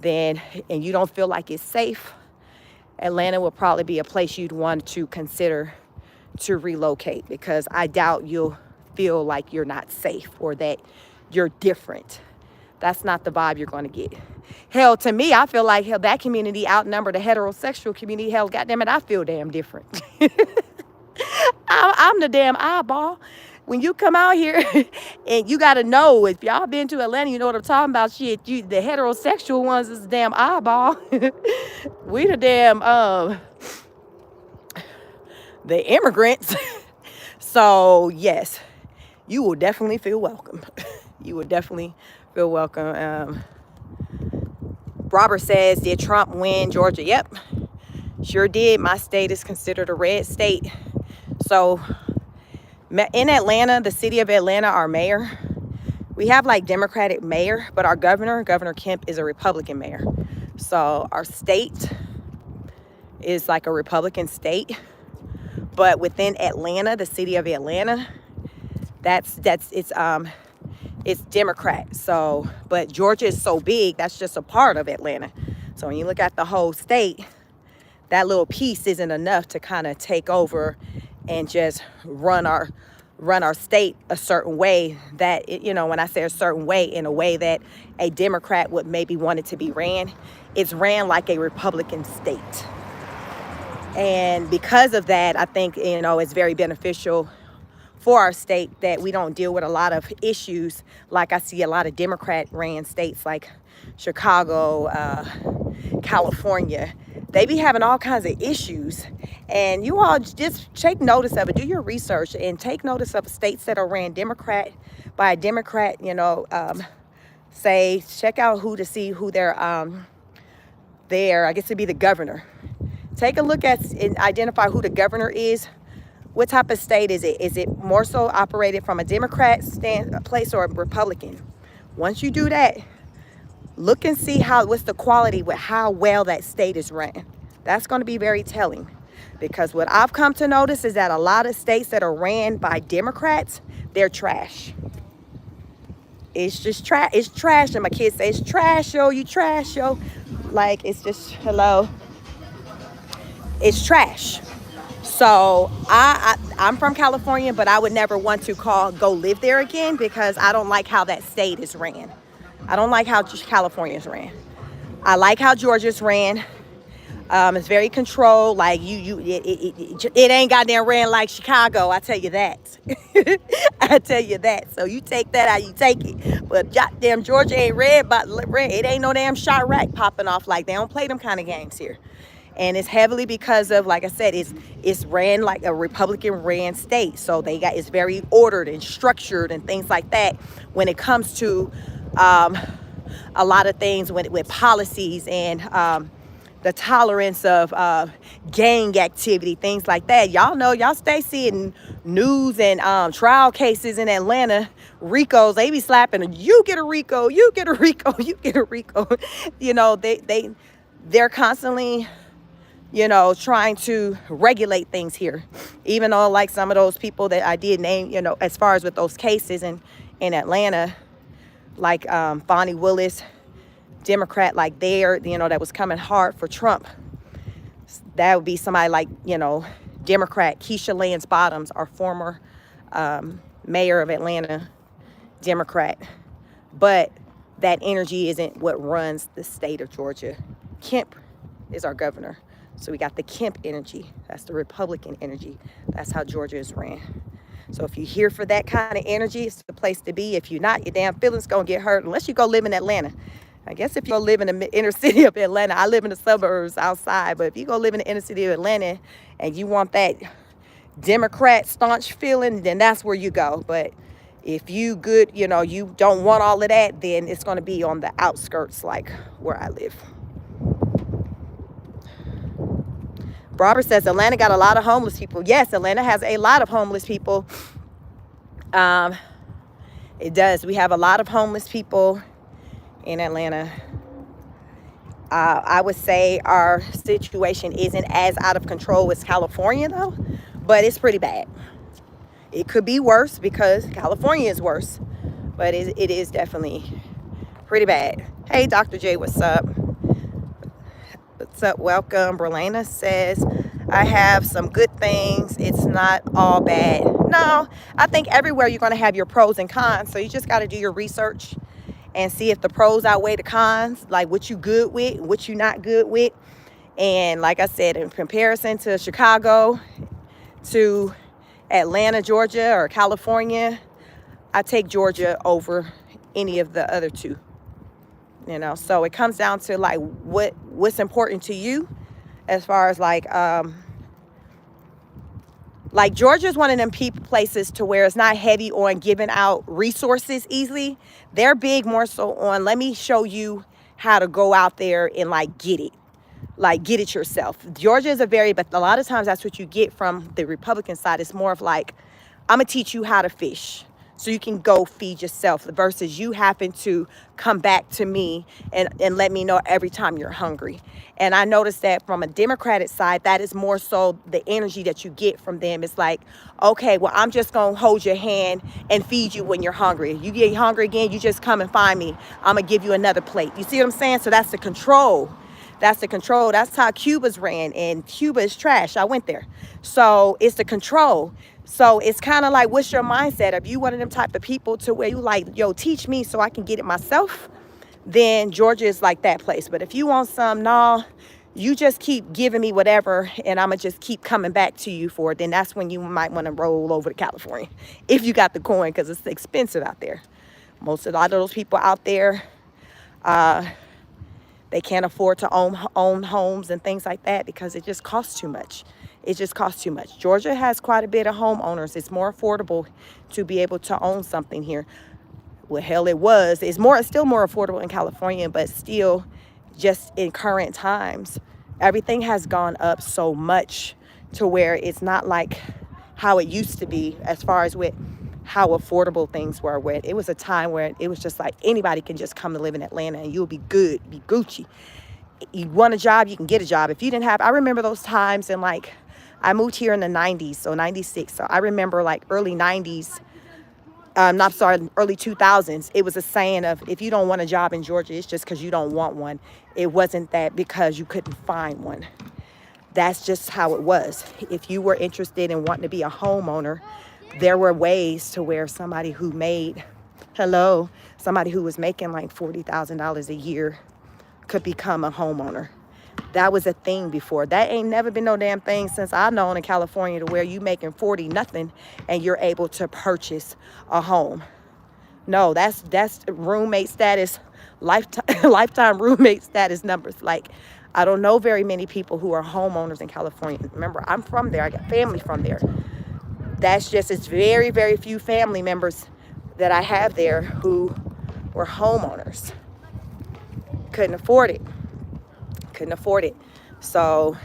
and you don't feel like it's safe, Atlanta will probably be a place you'd want to consider to relocate, because I doubt you'll feel like you're not safe or that you're different. That's not the vibe you're going to get. Hell, to me, I feel like that community outnumbered the heterosexual community. Hell, goddamn it, I feel damn different. I'm the damn eyeball. When you come out here, and you got to know, if y'all been to Atlanta, you know what I'm talking about. Shit, the heterosexual ones is the damn eyeball. We the damn the immigrants. So yes, you will definitely feel welcome. You will definitely feel welcome. Robert says, did Trump win Georgia? Yep, sure did. My state is considered a red state. So in Atlanta, the city of Atlanta, our mayor, we have like Democratic mayor, but our Governor Kemp, is a Republican mayor. So our state is like a Republican state. But within Atlanta, the city of Atlanta, it's Democrat. So, but Georgia is so big, that's just a part of Atlanta. So when you look at the whole state, that little piece isn't enough to kind of take over and just run our run our state a certain way that, when I say a certain way, in a way that a Democrat would maybe want it to be ran, it's ran like a Republican state. And because of that, I think, it's very beneficial for our state that we don't deal with a lot of issues like I see a lot of Democrat ran states like Chicago, California. They be having all kinds of issues. And you all just take notice of it. Do your research and take notice of states that are ran Democrat by a Democrat, say, check out who to see who they're there. I guess it'd be the governor. Take a look at and identify who the governor is. What type of state is it? Is it more so operated from a Democrat place or a Republican? Once you do that, look and see what's the quality with how well that state is ran. That's going to be very telling, because what I've come to notice is that a lot of states that are ran by Democrats, they're trash. It's just trash. It's trash. And my kids say, it's trash, yo. You trash, yo. Like, it's just, hello. It's trash. So I'm from California, but I would never want to go live there again, because I don't like how that state is ran. I don't like how California's ran. I like how Georgia's ran. It's very controlled. Like it ain't goddamn ran like Chicago. I tell you that. I tell you that. So you take that how you take it. But goddamn Georgia ain't red, but it ain't no damn Chirac popping off. Like, they don't play them kind of games here. And it's heavily because of, like I said, it's ran like a Republican ran state. So it's very ordered and structured and things like that when it comes to a lot of things with policies and the tolerance of gang activity, things like that. Y'all know, y'all stay seeing news and trial cases in Atlanta. Ricos, they be slapping, you get a Rico, you get a Rico, you get a Rico. They're constantly, trying to regulate things here. Even though, like, some of those people that I did name, as far as with those cases in Atlanta, like Bonnie Willis, Democrat, like that was coming hard for Trump. That would be somebody like, Democrat. Keisha Lance Bottoms, our former mayor of Atlanta, Democrat. But that energy isn't what runs the state of Georgia. Kemp is our governor. So we got the Kemp energy. That's the Republican energy. That's how Georgia is ran. So if you're here for that kind of energy, it's the place to be. If you're not, your damn feelings going to get hurt unless you go live in Atlanta. I guess if you go live in the inner city of Atlanta, I live in the suburbs outside, but if you go live in the inner city of Atlanta and you want that Democrat staunch feeling, then that's where you go. But if you good, you don't want all of that, then it's going to be on the outskirts, like where I live. Robert says Atlanta got a lot of homeless people. Yes, Atlanta has a lot of homeless people. It does. We have a lot of homeless people in Atlanta. I would say our situation isn't as out of control as California, though, but it's pretty bad. It could be worse because California is worse, but it is definitely pretty bad. Hey, Dr. J, what's up? What's up? Welcome. Berlana says, I have some good things. It's not all bad. No, I think everywhere you're going to have your pros and cons. So you just got to do your research and see if the pros outweigh the cons, like what you good with, what you not good with. And like I said, in comparison to Chicago, to Atlanta, Georgia, or California, I take Georgia over any of the other two. So it comes down to like what's important to you, as far as like Georgia is one of them places to where it's not heavy on giving out resources easily. They're big more so on, let me show you how to go out there and get it yourself. Georgia is but a lot of times that's what you get from the Republican side. It's more of like, I'm gonna teach you how to fish so you can go feed yourself, versus you having to come back to me and let me know every time you're hungry. And I noticed that from a Democratic side, that is more so the energy that you get from them. It's like, okay, well, I'm just going to hold your hand and feed you when you're hungry. You get hungry again, you just come and find me. I'm going to give you another plate. You see what I'm saying? So that's the control. That's the control. That's how Cuba's ran. And Cuba is trash. I went there. So it's the control. So it's kind of like, what's your mindset? If you one of them type of people to where you like, yo, teach me so I can get it myself, then Georgia is like that place. But if you want some, nah, you just keep giving me whatever and I'm going to just keep coming back to you for it, then that's when you might want to roll over to California if you got the coin, because it's expensive out there. A lot of those people out there, they can't afford to own homes and things like that because it just costs too much. It just costs too much. Georgia has quite a bit of homeowners. It's more affordable to be able to own something here. Well, hell, it was. It's still more affordable in California, but still, just in current times, everything has gone up so much to where it's not like how it used to be as far as with how affordable things were. Where it was a time where it was just like anybody can just come to live in Atlanta and you'll be good, be Gucci. You want a job, you can get a job. If you didn't have, I remember those times, and like I moved here in the 90s, so 96. So I remember like early 90s, early 2000s, it was a saying of, if you don't want a job in Georgia, it's just because you don't want one. It wasn't that because you couldn't find one. That's just how it was. If you were interested in wanting to be a homeowner, there were ways to where somebody who was making like $40,000 a year could become a homeowner. That was a thing before. That ain't never been no damn thing since I've known in California, to where you making 40 nothing and you're able to purchase a home. No, that's roommate status, lifetime roommate status numbers. Like, I don't know very many people who are homeowners in California. Remember, I'm from there. I got family from there. It's very, very few family members that I have there who were homeowners. Couldn't afford it. So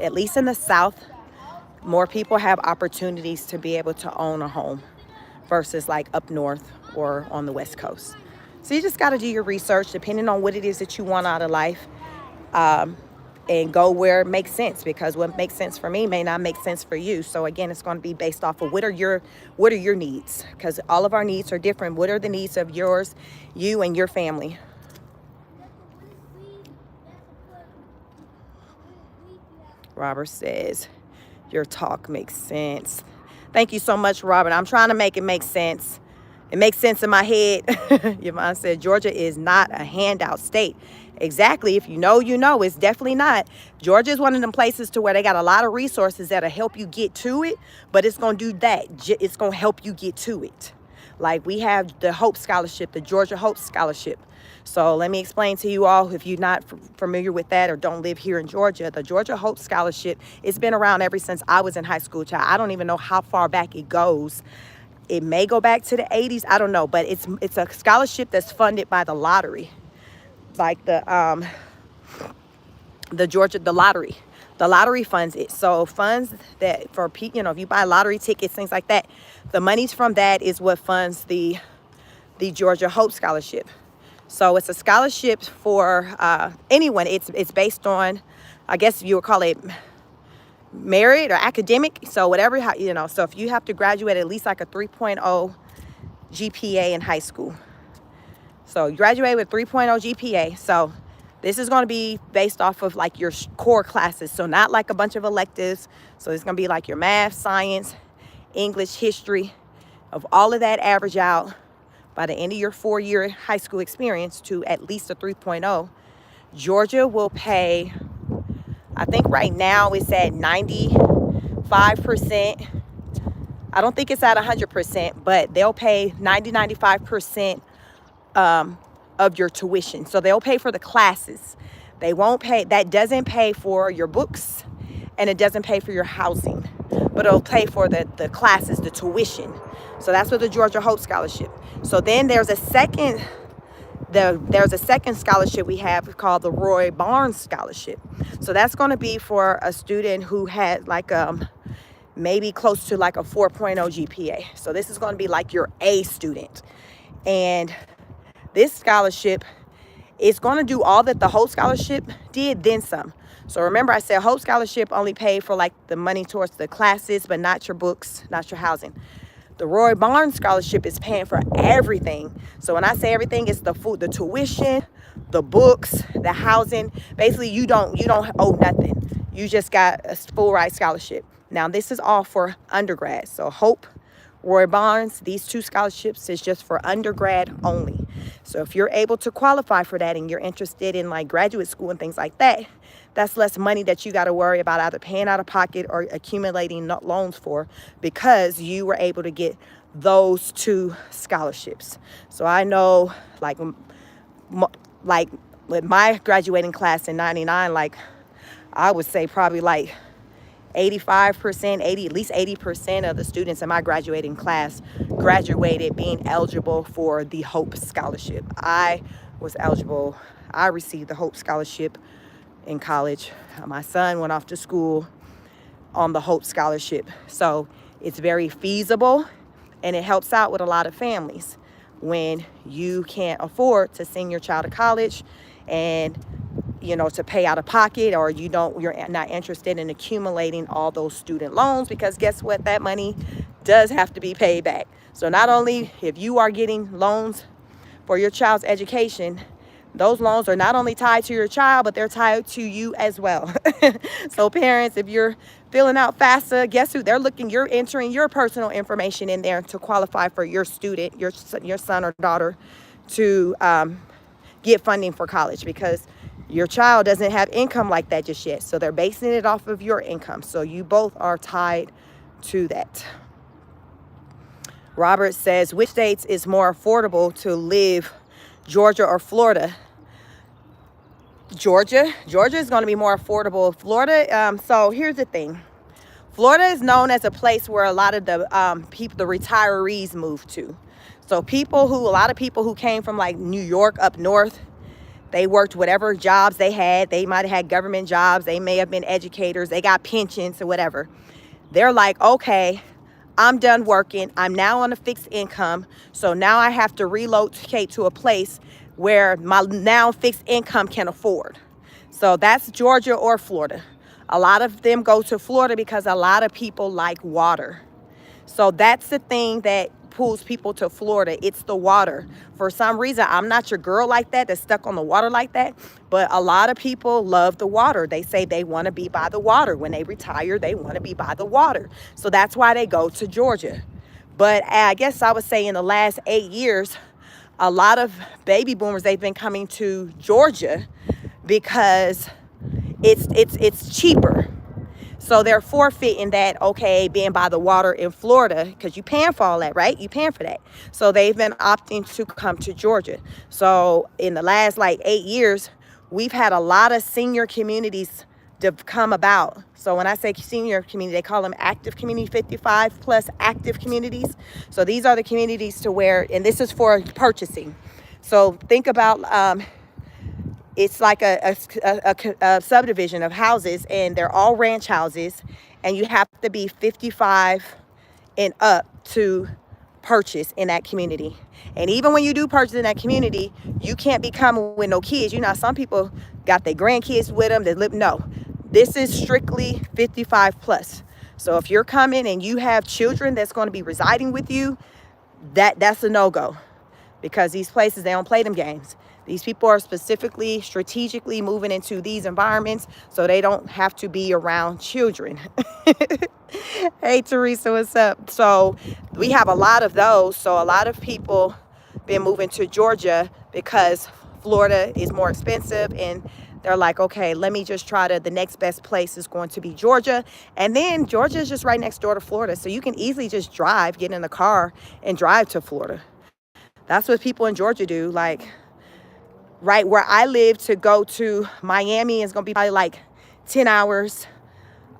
at least in the South, more people have opportunities to be able to own a home versus like up north or on the West Coast. So you just got to do your research depending on what it is that you want out of life, and go where it makes sense, because what makes sense for me may not make sense for you. So again, it's going to be based off of what are your needs, because all of our needs are different. What are the needs of you and your family? Robert says, your talk makes sense. Thank you so much, Robert. I'm trying to make it make sense. It makes sense in my head. Yvonne said, Georgia is not a handout state. Exactly. If you know, you know. It's definitely not. Georgia is one of them places to where they got a lot of resources that'll help you get to it, but it's going to do that. It's going to help you get to it. Like we have the Hope Scholarship, the Georgia Hope Scholarship. So let me explain to you all, if you're not familiar with that or don't live here in Georgia, the Georgia Hope Scholarship, it's been around ever since I was in high school, child. I don't even know how far back it goes. It may go back to the 80s. I don't know, but it's a scholarship that's funded by the lottery. Like the lottery. The lottery funds it. So funds that for people, if you buy lottery tickets, things like that, the monies from that is what funds the Georgia Hope Scholarship. So it's a scholarship for anyone. It's based on, I guess you would call it merit or academic. So whatever, so if you have to graduate at least like a 3.0 GPA in high school. So you graduate with 3.0 GPA. So this is going to be based off of like your core classes. So not like a bunch of electives. So it's going to be like your math, science, English, history, of all of that average out by the end of your 4-year high school experience to at least a 3.0. Georgia will pay, I think right now it's at 95%. I don't think it's at 100%, but they'll pay 95% of your tuition. So they'll pay for the classes. They won't pay, that doesn't pay for your books, and it doesn't pay for your housing, but it'll pay for the classes, the tuition. So that's what the Georgia Hope Scholarship. So then there's a second scholarship we have called the Roy Barnes Scholarship. So that's going to be for a student who had like maybe close to like a 4.0 GPA. So this is going to be like your A student. And this scholarship is going to do all that the Hope Scholarship did, then some. So remember, I said Hope Scholarship only paid for like the money towards the classes, but not your books, not your housing. The Roy Barnes Scholarship is paying for everything. So when I say everything, it's the food, the tuition, the books, the housing. Basically, you don't owe nothing. you just got a full ride scholarship. Now, this is all for undergrad. So Hope, Roy Barnes, these 2 scholarships is just for undergrad only. So if you're able to qualify for that and you're interested in like graduate school and things like that, that's less money that you got to worry about either paying out of pocket or accumulating loans for, because you were able to get those 2 scholarships. So I know like with my graduating class in 99, like I would say probably like 85%, at least 80% of the students in my graduating class graduated being eligible for the Hope Scholarship. I was eligible. I received the Hope Scholarship in college. My son went off to school on the Hope Scholarship. So it's very feasible, and it helps out with a lot of families when you can't afford to send your child to college and to pay out of pocket, or you're not interested in accumulating all those student loans, because guess what? That money does have to be paid back. So not only if you are getting loans for your child's education, those loans are not only tied to your child, but they're tied to you as well. So parents, if you're filling out FAFSA, guess who? You're entering your personal information in there to qualify for your student, your son or daughter to get funding for college, because your child doesn't have income like that just yet. So they're basing it off of your income. So you both are tied to that. Robert says, which states is more affordable to live, Georgia or Florida? Georgia is going to be more affordable. Florida, so here's the thing. Florida is known as a place where a lot of the the retirees move to. So a lot of people who came from like New York up north, they worked whatever jobs they had. They might have had government jobs. They may have been educators. They got pensions or whatever. They're like, okay, I'm done working. I'm now on a fixed income. So now I have to relocate to a place where my now fixed income can afford. So that's Georgia or Florida. A lot of them go to Florida because a lot of people like water. So that's the thing that pulls people to Florida. It's the water. For some reason, I'm not your girl like that, that's stuck on the water like that, but a lot of people love the water. They say they want to be by the water. When they retire, they want to be by the water. So that's why they go to Georgia. But I guess I would say in the last 8 years, a lot of baby boomers, they've been coming to Georgia because it's cheaper. So they're forfeiting that, okay, being by the water in Florida, because you paying for all that, right? You paying for that. So they've been opting to come to Georgia. So in the last like 8 years, we've had a lot of senior communities to come about. So when I say senior community, they call them active community, 55 plus active communities. So these are the communities to where, and this is for purchasing. So think about, it's like a subdivision of houses, and they're all ranch houses, and you have to be 55 and up to purchase in that community. And even when you do purchase in that community, you can't be coming with no kids. Some people got their grandkids with them. No, this is strictly 55 plus. So if you're coming and you have children that's going to be residing with you, that's a no-go, because these places, they don't play them games. These people are specifically, strategically moving into these environments so they don't have to be around children. Hey, Teresa, what's up? So we have a lot of those. So a lot of people been moving to Georgia because Florida is more expensive, and they're like, okay, let me just try the next best place is going to be Georgia. And then Georgia is just right next door to Florida. So you can easily just get in the car and drive to Florida. That's what people in Georgia do. Like, right where I live, to go to Miami is going to be probably like 10 hours.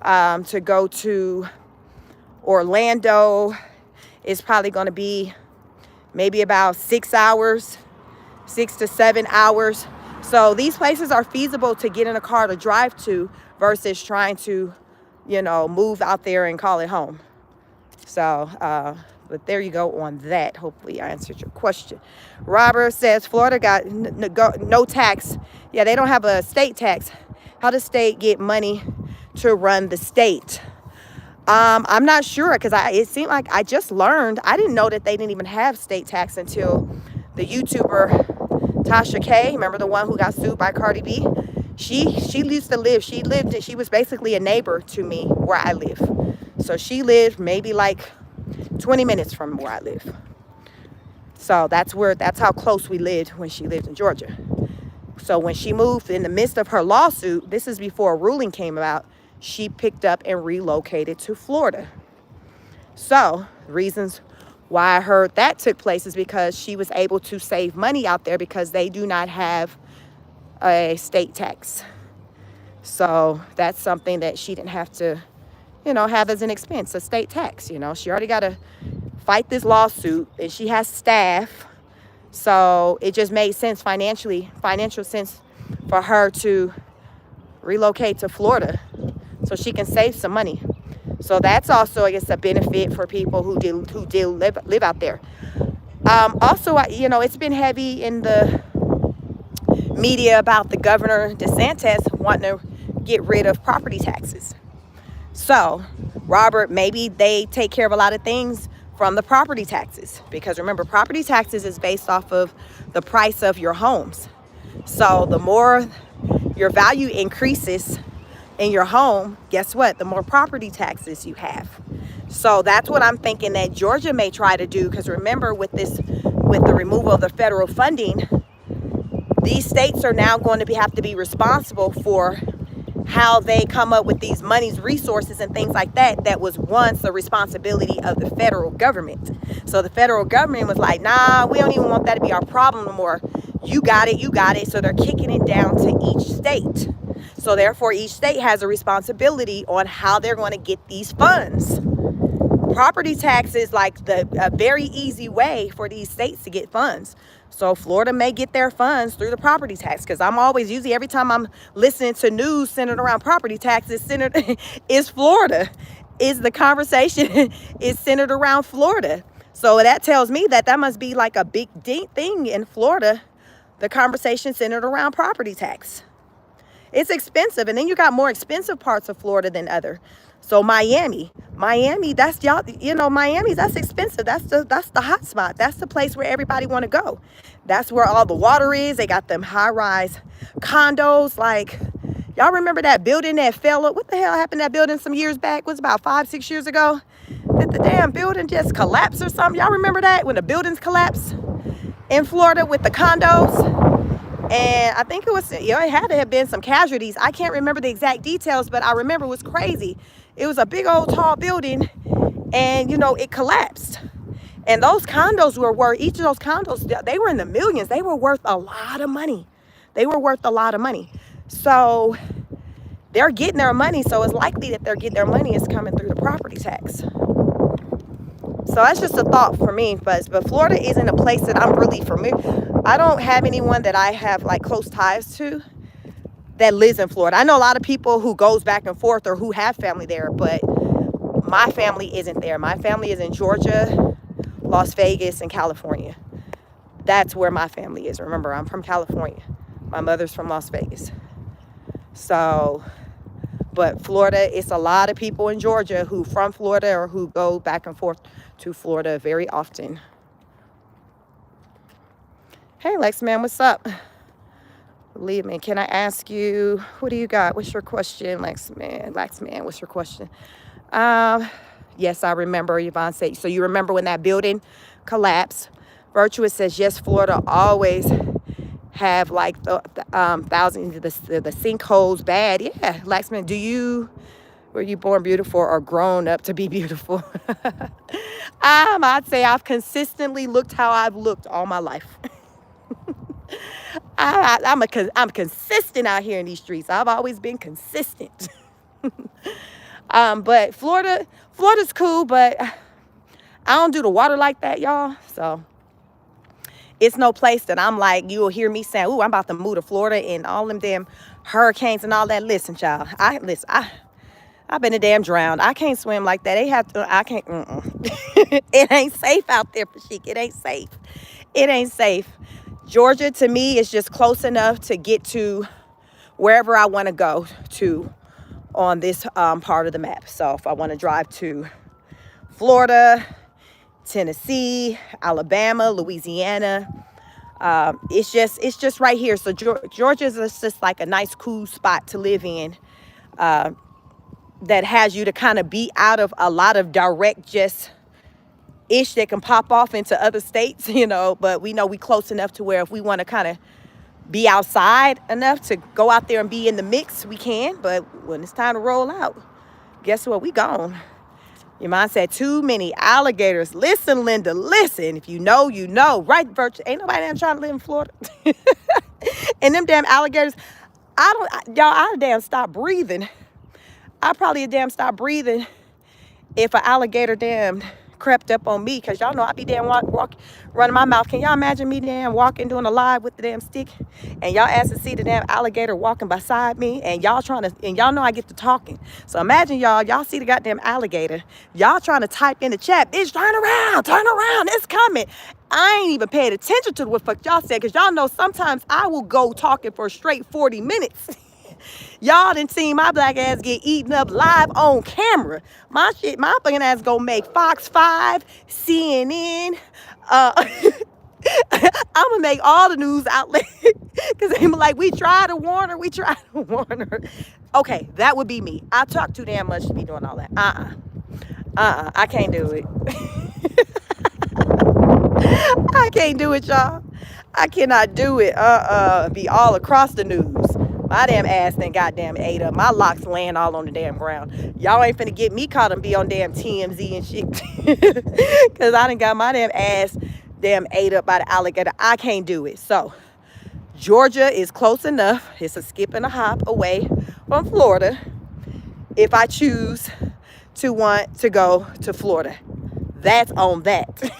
To go to Orlando is probably going to be maybe about 6 hours, 6 to 7 hours. So these places are feasible to get in a car to drive to versus trying to, move out there and call it home. So, but there you go on that. Hopefully I answered your question. Robert says Florida got no tax. Yeah, they don't have a state tax. How does state get money to run the state? I'm not sure, because it seemed like I just learned. I didn't know that they didn't even have state tax until the YouTuber Tasha K, remember the one who got sued by Cardi B? She used to live, she was basically a neighbor to me where I live. So she lived maybe like 20 minutes from where I live. So that's how close we lived when she lived in Georgia. So when she moved in the midst of her lawsuit, this is before a ruling came about, she picked up and relocated to Florida. So reasons why I heard that took place is because she was able to save money out there because they do not have a state tax. So that's something that she didn't have to, have as an expense, a state tax. She already got to fight this lawsuit, and she has staff. So it just made sense financial sense for her to relocate to Florida so she can save some money. So that's also, I guess, a benefit for people who live out there. Also, it's been heavy in the media about the governor DeSantis wanting to get rid of property taxes. So, Robert, maybe they take care of a lot of things from the property taxes, because remember, property taxes is based off of the price of your homes. So the more your value increases in your home, guess what? The more property taxes you have. So that's what I'm thinking that Georgia may try to do, because remember, with the removal of the federal funding, these states are now going to have to be responsible for how they come up with these monies, resources, and things like that. That was once the responsibility of the federal government. So the federal government was like, nah, we don't even want that to be our problem no more. You got it. So they're kicking it down to each state. So therefore, each state has a responsibility on how they're going to get these funds. Property tax is like a very easy way for these states to get funds. So Florida may get their funds through the property tax, because usually every time I'm listening to news centered around property taxes, is Florida. The conversation is centered around Florida. So that tells me that must be like a big thing in Florida, the conversation centered around property tax. It's expensive, and then you got more expensive parts of Florida than other. So Miami, that's Miami, that's expensive. That's the hot spot. That's the place where everybody want to go. That's where all the water is. They got them high-rise condos. Like, y'all remember that building that fell up? What the hell happened to that building some years back? It was about 5-6 years ago. Did the damn building just collapse or something? Y'all remember that, when the buildings collapsed in Florida with the condos? And I think it had to have been some casualties. I can't remember the exact details, but I remember it was crazy. It was a big old tall building, and it collapsed. And those condos each of those condos, they were in the millions. They were worth a lot of money. So they're getting their money. So it's likely that they're getting their money is coming through the property tax. So that's just a thought for me. But Florida isn't a place that I'm really familiar. I don't have anyone that I have like close ties to that lives in Florida. I know a lot of people who goes back and forth or who have family there, but my family isn't there. My family is in Georgia, Las Vegas, and California. That's where my family is. Remember, I'm from California. My mother's from Las Vegas. So, but Florida, it's a lot of people in Georgia who from Florida or who go back and forth to Florida very often. Hey, Lex man, what's up? Believe me, can I ask you, what do you got? What's your question, Lex man, what's your question? Yes, I remember. Yvonne said, so you remember when that building collapsed? Virtuous says, yes, Florida always have like the thousands of the sinkholes bad. Yeah, Laxman, were you born beautiful or grown up to be beautiful? I'd say I've consistently looked how I've looked all my life. I'm consistent out here in these streets. I've always been consistent. But Florida's cool, but I don't do the water like that, y'all. So it's no place that I'm like, you'll hear me saying, ooh, I'm about to move to Florida and all them damn hurricanes and all that. Listen, child, I've been a damn drowned. I can't swim like that. I can't. It ain't safe out there, Pashik. It ain't safe. Georgia, to me, is just close enough to get to wherever I want to go to on this part of the map. So if I want to drive to Florida, Tennessee, Alabama, Louisiana, It's just right here. So Georgia is just like a nice cool spot to live in, that has you to kind of be out of a lot of direct just ish that can pop off into other states, but we know we close enough to where if we want to kind of be outside enough to go out there and be in the mix, we can. But when it's time to roll out, guess what? We gone. Your mom said too many alligators. Listen, Linda, listen. If you know, you know. Right, Virtue. Ain't nobody damn trying to live in Florida. And them damn alligators, I damn stop breathing. I probably damn stop breathing if an alligator damn crept up on me, because y'all know I be damn walk running my mouth. Can y'all imagine me damn walking doing a live with the damn stick, and y'all ask to see the damn alligator walking beside me, and y'all know I get to talking. So imagine y'all see the goddamn alligator, y'all trying to type in the chat, bitch, turn around, it's coming. I ain't even paid attention to what fuck y'all said, because y'all know sometimes I will go talking for a straight 40 minutes. Y'all done seen my black ass get eaten up live on camera. My fucking ass gonna make Fox 5, CNN. I'm gonna make all the news outlets, because they be like, we tried to warn her. Okay, that would be me. I talk too damn much to be doing all that. I can't do it. I can't do it, y'all. I cannot do it. Be all across the news. My damn ass then goddamn ate up. My locks laying all on the damn ground. Y'all ain't finna get me caught and be on damn TMZ and shit. Cause I done got my damn ass damn ate up by the alligator. I can't do it. So Georgia is close enough. It's a skip and a hop away from Florida if I choose to want to go to Florida. That's on that.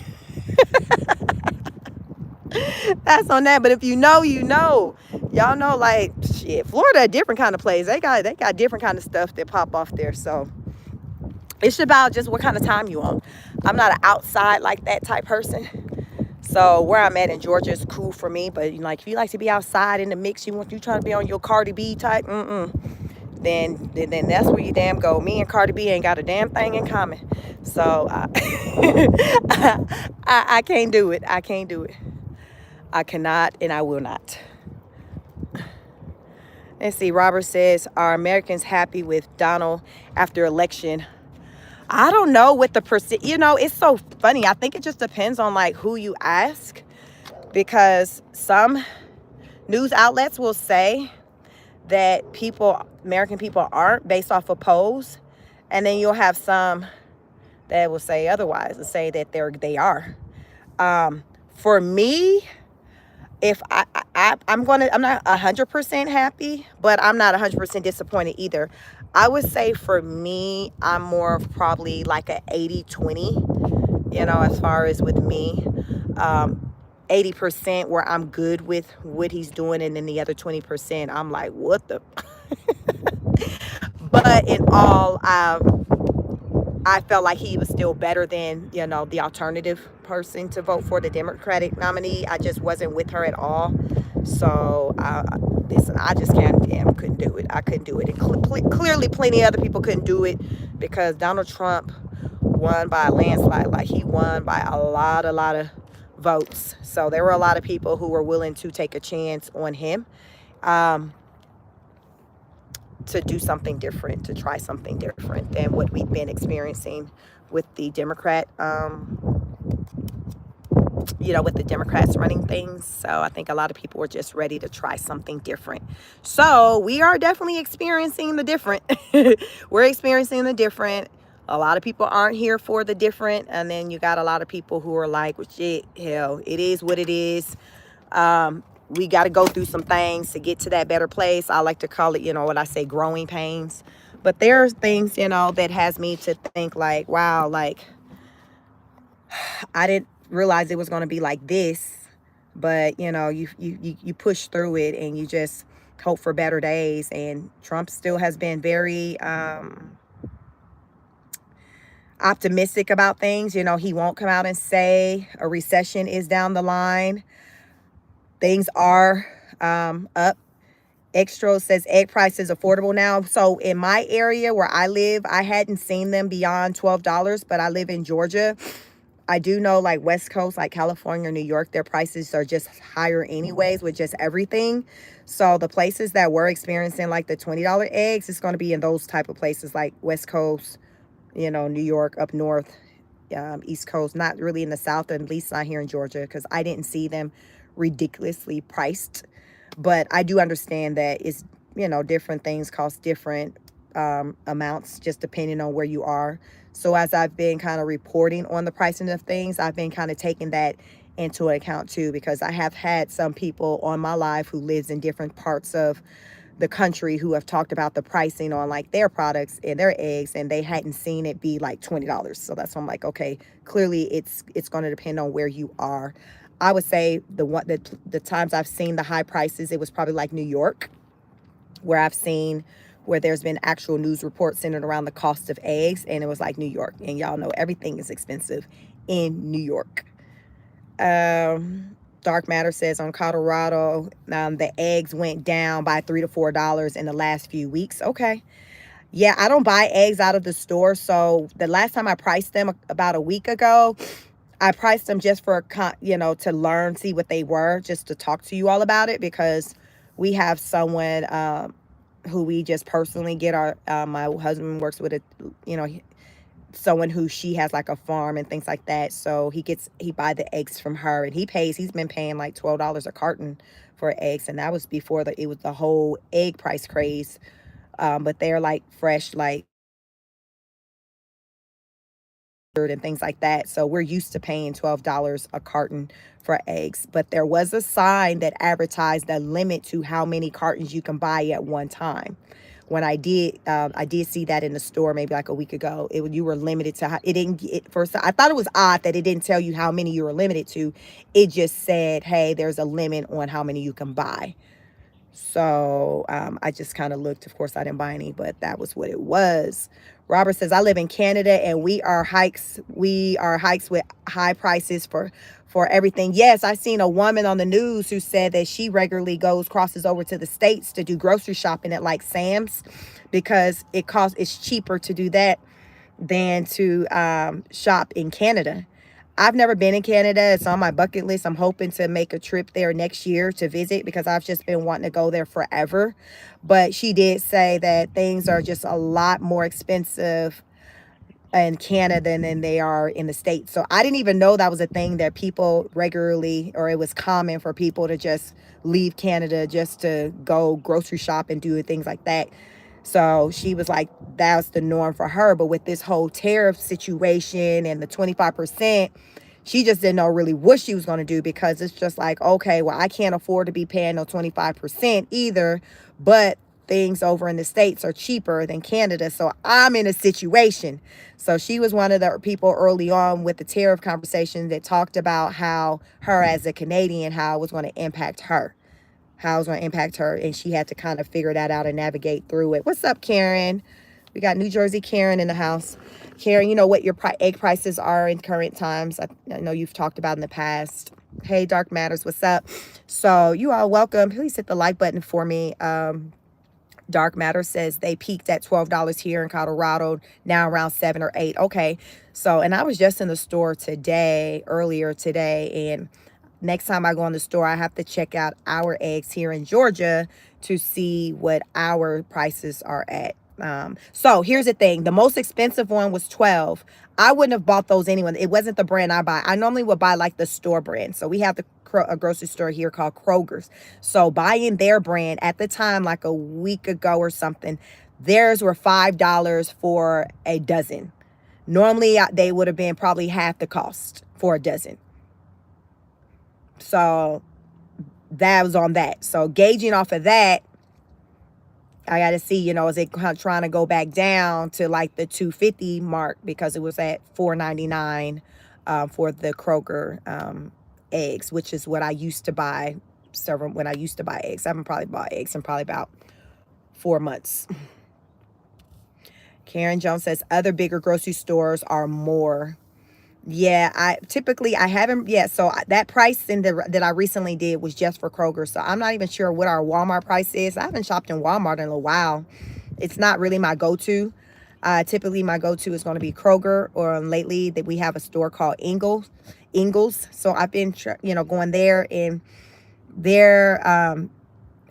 That's on that. But if you know, you know. Y'all know, like, shit, Florida a different kind of place. They got different kind of stuff that pop off there. So it's about just what kind of time you on. I'm not an outside like that type person. So where I'm at in Georgia is cool for me. But like, if you like to be outside in the mix, you trying to be on your Cardi B type, then that's where you damn go. Me and Cardi B ain't got a damn thing in common. So I can't do it. I can't do it. I cannot, and I will not. Let's see. Robert says, are Americans happy with Donald after election? I don't know what the percent, it's so funny. I think it just depends on like who you ask, because some news outlets will say that American people aren't, based off of polls. And then you'll have some that will say otherwise, and say that they are. For me, if I'm not 100% happy, but I'm not 100% disappointed either. I would say for me, I'm more of probably like a 80-20, as far as with me. 80% where I'm good with what he's doing, and then the other 20%, I'm like, what the? But in all, I felt like he was still better than, the alternative person to vote for, the Democratic nominee. I just wasn't with her at all. So, listen, I just couldn't do it. I couldn't do it. And clearly plenty of other people couldn't do it, because Donald Trump won by a landslide. Like, he won by a lot of votes. So there were a lot of people who were willing to take a chance on him. To do something different, to try something different than what we've been experiencing with the Democrat, with the Democrats running things. So I think a lot of people were just ready to try something different. So we are definitely experiencing the different. We're experiencing the different. A lot of people aren't here for the different. And then you got a lot of people who are like, well, shit, hell, it is what it is. We got to go through some things to get to that better place. I like to call it, what I say, growing pains. But there's things, that has me to think like, wow, like, I didn't realize it was going to be like this. But, you push through it, and you just hope for better days. And Trump still has been very optimistic about things. He won't come out and say a recession is down the line. Things are up. Extra says egg prices affordable now. So in my area where I live, I hadn't seen them beyond $12, but I live in Georgia. I do know like West Coast, like California, New York, their prices are just higher anyways with just everything. So the places that we're experiencing like the $20 eggs, it's going to be in those type of places like West Coast, New York, up north, East Coast, not really in the South, at least not here in Georgia, because I didn't see them ridiculously priced. But I do understand that it's, different things cost different amounts just depending on where you are. So as I've been kind of reporting on the pricing of things, I've been kind of taking that into account too, because I have had some people on my live who lives in different parts of the country who have talked about the pricing on like their products and their eggs, and they hadn't seen it be like $20. So that's why I'm like, okay, clearly it's going to depend on where you are. I would say the times I've seen the high prices, it was probably like New York, where I've seen where there's been actual news reports centered around the cost of eggs, and it was like New York, and y'all know everything is expensive in New York. Dark Matter says on Colorado, the eggs went down by $3 to $4 in the last few weeks. Okay. Yeah, I don't buy eggs out of the store. So the last time I priced them about a week ago, I priced them just for, to learn, see what they were, just to talk to you all about it, because we have someone who we just personally get my husband works with someone who she has like a farm and things like that. So he buy the eggs from her, and he's been paying like $12 a carton for eggs. And that was before it was the whole egg price craze. But they're like fresh, like and things like that. So we're used to paying $12 a carton for eggs. But there was a sign that advertised a limit to how many cartons you can buy at one time. When I did see that in the store maybe like a week ago. You were limited to it didn't. First, I thought it was odd that it didn't tell you how many you were limited to. It just said, hey, there's a limit on how many you can buy. So I just kind of looked. Of course, I didn't buy any, but that was what it was. Robert says, I live in Canada, and we are hikes with high prices for everything. Yes, I seen a woman on the news who said that she regularly crosses over to the States to do grocery shopping at like Sam's, because it's cheaper to do that than to shop in Canada. I've never been in Canada. It's on my bucket list. I'm hoping to make a trip there next year to visit, because I've just been wanting to go there forever. But she did say that things are just a lot more expensive in Canada than they are in the States. So I didn't even know that was a thing that people regularly, or it was common for people to just leave Canada just to go grocery shop and do things like that. So she was like, that's the norm for her. But with this whole tariff situation and the 25%, she just didn't know really what she was going to do, because it's just like, okay, well, I can't afford to be paying no 25% either, but things over in the States are cheaper than Canada. So I'm in a situation. So she was one of the people early on with the tariff conversation that talked about how her as a Canadian, how it was going to impact her. And she had to kind of figure that out and navigate through it. What's up, Karen? We got New Jersey Karen in the house. Karen, you know what your egg prices are in current times. I know you've talked about in the past. Hey, Dark Matters, what's up? So you all welcome. Please hit the like button for me. Dark Matter says they peaked at $12 here in Colorado, now around 7 or 8. Okay. So, and I was just in the store earlier today, and next time I go in the store, I have to check out our eggs here in Georgia to see what our prices are at. So here's the thing. The most expensive one was 12. I wouldn't have bought those anyway. It wasn't the brand I buy. I normally would buy like the store brand. So we have a grocery store here called Kroger's. So buying their brand at the time, like a week ago or something, theirs were $5 for a dozen. Normally they would have been probably half the cost for a dozen. So that was on that. So gauging off of that, I got to see, is it trying to go back down to like the $2.50 mark, because it was at $4.99 for the Kroger eggs, which is what I used to buy when I used to buy eggs. I haven't probably bought eggs in probably about 4 months. Karen Jones says other bigger grocery stores are more. Yeah, I haven't yet. So that pricing that I recently did was just for Kroger. So I'm not even sure what our Walmart price is. I haven't shopped in Walmart in a while. It's not really my go-to. Typically, my go-to is going to be Kroger, or lately that we have a store called Ingles. So I've been, going there, and they're,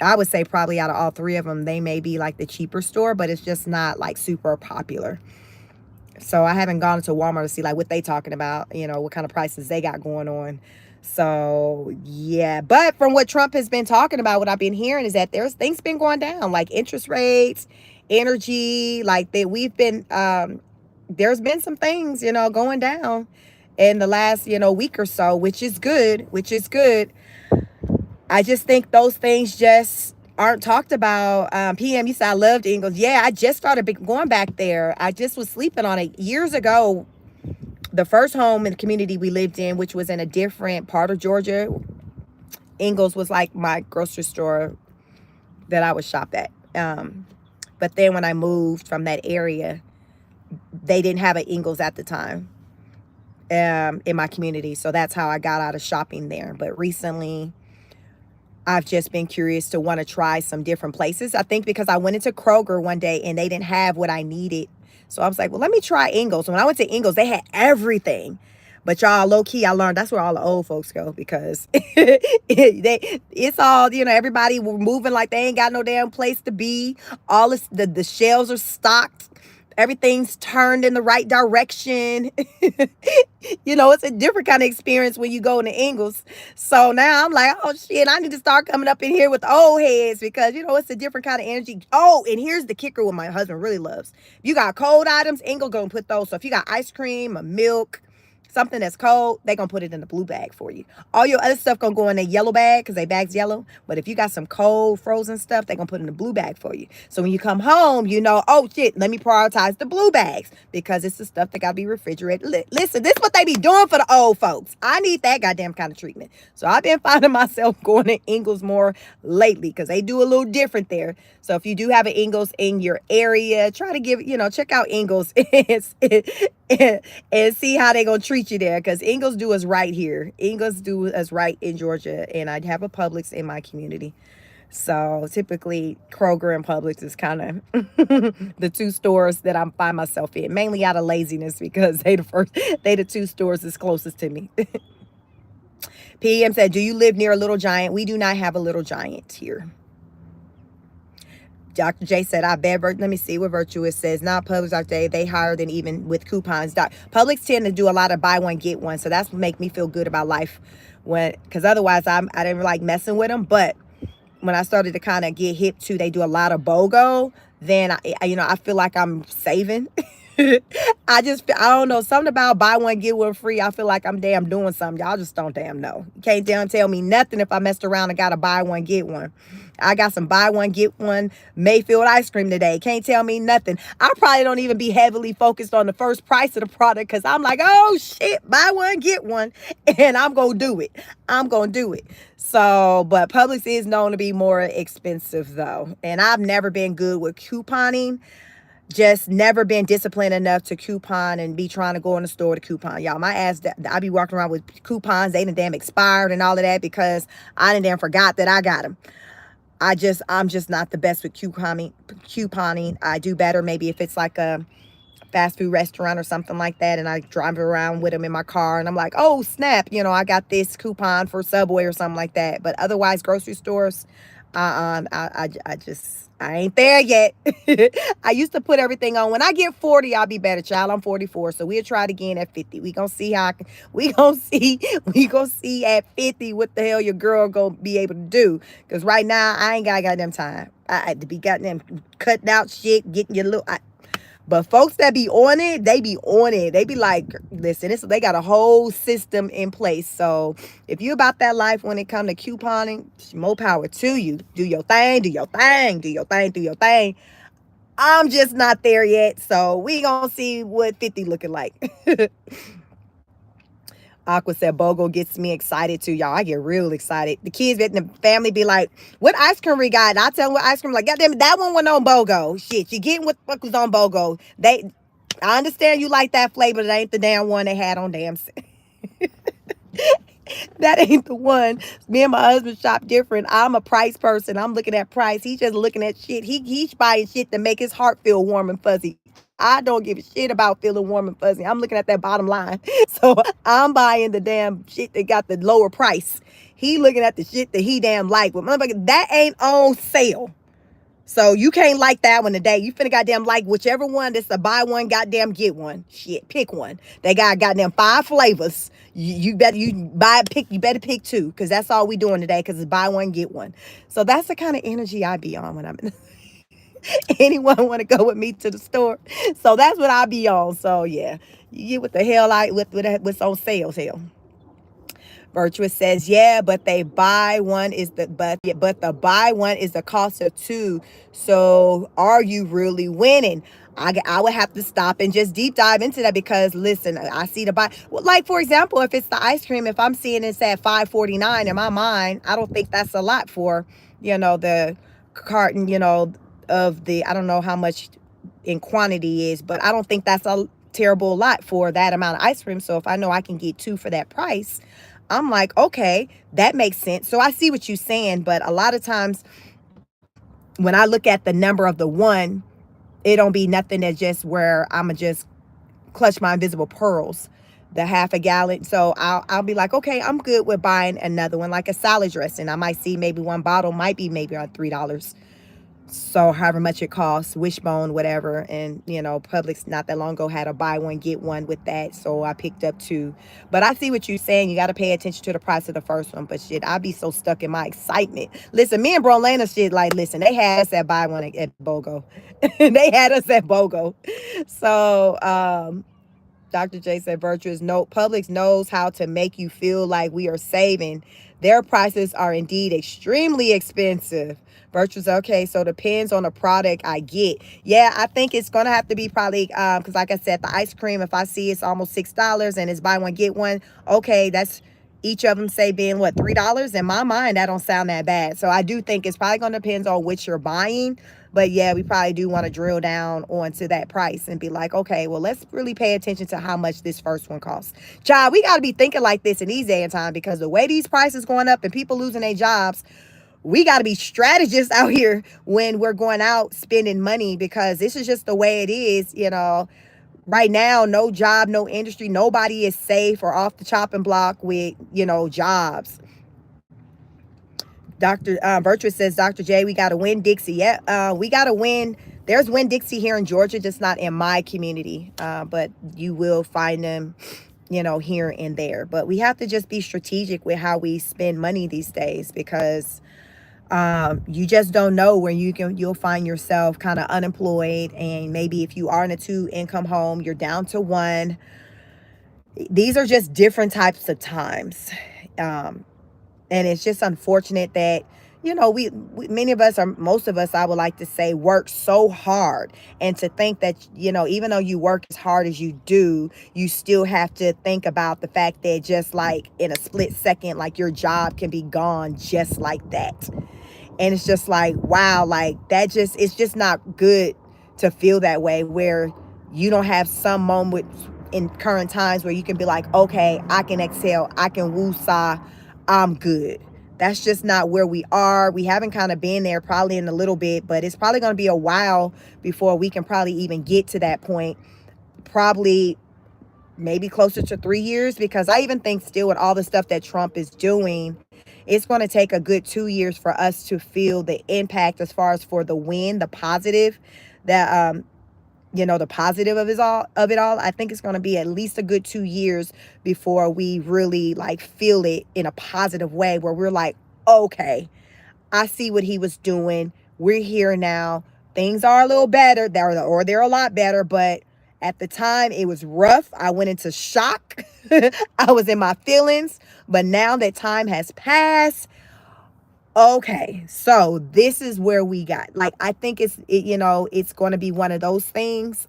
I would say probably out of all three of them, they may be like the cheaper store, but it's just not like super popular. So I haven't gone to Walmart to see like what they talking about, what kind of prices they got going on. So yeah, but from what Trump has been talking about, what I've been hearing is that there's things been going down, like interest rates, energy, like that we've been there's been some things, going down in the last, week or so, which is good, I just think those things just aren't talked about. PM, you said I loved Ingles. Yeah, I just started going back there. I just was sleeping on it years ago. The first home in the community we lived in, which was in a different part of Georgia, Ingles was like my grocery store that I would shop at. But then when I moved from that area, they didn't have an Ingles at the time in my community. So that's how I got out of shopping there. But recently, I've just been curious to want to try some different places. I think because I went into Kroger one day and they didn't have what I needed. So I was like, well, let me try Ingles. When I went to Ingles, they had everything. But y'all, low key, I learned that's where all the old folks go, because it's all, everybody moving like they ain't got no damn place to be. All this, the shelves are stocked. Everything's turned in the right direction. It's a different kind of experience when you go into Ingles. So now I'm like, oh shit, I need to start coming up in here with the old heads, because it's a different kind of energy. Oh, and here's the kicker, what my husband really loves. If you got cold items, Ingles gonna put those. So if you got ice cream or milk, something that's cold, they gonna put it in the blue bag for you. All your other stuff gonna go in a yellow bag, because they bag's yellow. But if you got some cold frozen stuff, they gonna put it in the blue bag for you. So when you come home, oh shit, let me prioritize the blue bags, because it's the stuff that gotta be refrigerated. Listen, this is what they be doing for the old folks. I need that goddamn kind of treatment. So I've been finding myself going to Ingles more lately, because they do a little different there. So if you do have an Ingles in your area, try to check out Ingles and see how they gonna treat you there, because Ingles do us right here. Ingles do us right in Georgia, and I have a Publix in my community. So typically Kroger and Publix is kind of the two stores that I find myself in, mainly out of laziness, because they the two stores that's closest to me. PM said, do you live near a Little Giant? We do not have a Little Giant here. Dr. J said, I bet, let me see what Virtuous says. Not Publix, Dr. J, they higher than even with coupons. Publix tend to do a lot of buy one, get one. So that's what make me feel good about life, because otherwise I didn't like messing with them. But when I started to kind of get hip to, they do a lot of BOGO, then I feel like I'm saving. I don't know, something about buy one, get one free. I feel like I'm damn doing something. Y'all just don't damn know. You can't damn tell me nothing if I messed around and got a buy one, get one. I got some buy one, get one Mayfield ice cream today. Can't tell me nothing. I probably don't even be heavily focused on the first price of the product, because I'm like, oh shit, buy one, get one. And I'm going to do it. So, but Publix is known to be more expensive though. And I've never been good with couponing. Just never been disciplined enough to coupon and be trying to go in the store to coupon. Y'all, my ass, I be walking around with coupons. They done damn expired and all of that, because I done damn forgot that I got them. I'm just not the best with couponing. I do better maybe if it's like a fast food restaurant or something like that, and I drive around with them in my car, and I'm like, oh snap, I got this coupon for Subway or something like that. But otherwise, grocery stores, I ain't there yet. I used to put everything on. When I get 40, I'll be better, child. I'm 44, so we'll try it again at 50. We gonna see we gonna see at 50 what the hell your girl gonna be able to do. Because right now, I ain't got goddamn time. I had to be goddamn cutting out shit, getting your little. But folks that be on it, they be on it. They be like, listen, they got a whole system in place. So if you about that life when it come to couponing, more power to you. Do your thing, do your thing, do your thing, do your thing. I'm just not there yet. So we gonna see what 50 looking like. Aqua said, BOGO gets me excited too, y'all. I get real excited. The kids in the family be like, what ice cream we got? And I tell them what ice cream, like, goddamn, that one went on BOGO. Shit, you getting what the fuck was on BOGO. I understand you like that flavor, that ain't the damn one they had on damn. That ain't the one. Me and my husband shop different. I'm a price person. I'm looking at price. He's just looking at shit. He's buying shit to make his heart feel warm and fuzzy. I don't give a shit about feeling warm and fuzzy. I'm looking at that bottom line. So I'm buying the damn shit that got the lower price. He looking at the shit that he damn like. But motherfucker, that ain't on sale. So you can't like that one today. You finna goddamn like whichever one that's a buy one, goddamn get one. Shit, pick one. They got goddamn 5 flavors. You better you better pick 2, because that's all we doing today, because it's buy one, get one. So that's the kind of energy I be on when I'm in. Anyone want to go with me to the store? So that's what I be on. So yeah, you get what the hell I with what's on sales hell. Virtuous says, yeah, but they buy one is the but the buy one is the cost of 2. So are you really winning? I would have to stop and just deep dive into that, because listen, I see the buy. Well, like for example, if it's the ice cream, if I'm seeing it's at $5.49 in my mind, I don't think that's a lot for, the carton, of the, I don't know how much in quantity is, but I don't think that's a terrible lot for that amount of ice cream. So if I know I can get 2 for that price, I'm like, okay, that makes sense. So I see what you're saying, but a lot of times when I look at the number of the one, it don't be nothing that just where I'ma just clutch my invisible pearls, the half a gallon. So I'll be like, okay, I'm good with buying another one, like a salad dressing. I might see maybe one bottle might be maybe around $3. So however much it costs, Wishbone, whatever. And Publix not that long ago had a buy one get one with that, so I picked up 2. But I see what you're saying. You got to pay attention to the price of the first one. But shit, I be so stuck in my excitement. Listen, me and Brolana shit, like, listen, they had us at buy one at BOGO. They had us at BOGO. So Dr. J said, virtuous note, Publix knows how to make you feel like we are saving. Their prices are indeed extremely expensive. Virtuous, okay, so depends on the product I get. Yeah, I think it's going to have to be probably, because like I said, the ice cream, if I see it's almost $6 and it's buy one, get one, okay, that's each of them say being what, $3? In my mind, that don't sound that bad. So I do think it's probably going to depend on which you're buying. But yeah, we probably do want to drill down onto that price and be like, okay, well, let's really pay attention to how much this first one costs. Child, we got to be thinking like this in these day and time, because the way these prices going up and people losing their jobs, we got to be strategists out here when we're going out spending money, because this is just the way it is. Right now, no job, no industry, nobody is safe or off the chopping block with, jobs. Dr. Virtuous says, Dr. J, we got to win Dixie. Yeah, we got to win. There's Win Dixie here in Georgia, just not in my community. But you will find them, here and there. But we have to just be strategic with how we spend money these days, because you just don't know when you'll find yourself kind of unemployed. And maybe if you are in a 2-income home, you're down to 1. These are just different types of times. And it's just unfortunate that, we many of us, or most of us, I would like to say, work so hard. And to think that, even though you work as hard as you do, you still have to think about the fact that just like in a split second, like your job can be gone just like that. And it's just like, wow, like it's just not good to feel that way, where you don't have some moments in current times where you can be like, okay, I can exhale, I can woosah, I'm good. That's just not where we are. We haven't kind of been there probably in a little bit, but it's probably going to be a while before we can probably even get to that point. Probably maybe closer to 3 years, because I even think still with all the stuff that Trump is doing, it's going to take a good 2 years for us to feel the impact as far as for the win, the positive, that the positive of it all. I think it's going to be at least a good 2 years before we really like feel it in a positive way, where we're like, okay, I see what he was doing. We're here now. Things are a little better, they're a lot better, but at the time it was rough. I went into shock. I was in my feelings, but now that time has passed, okay, so this is where we got. Like, I think it's going to be one of those things.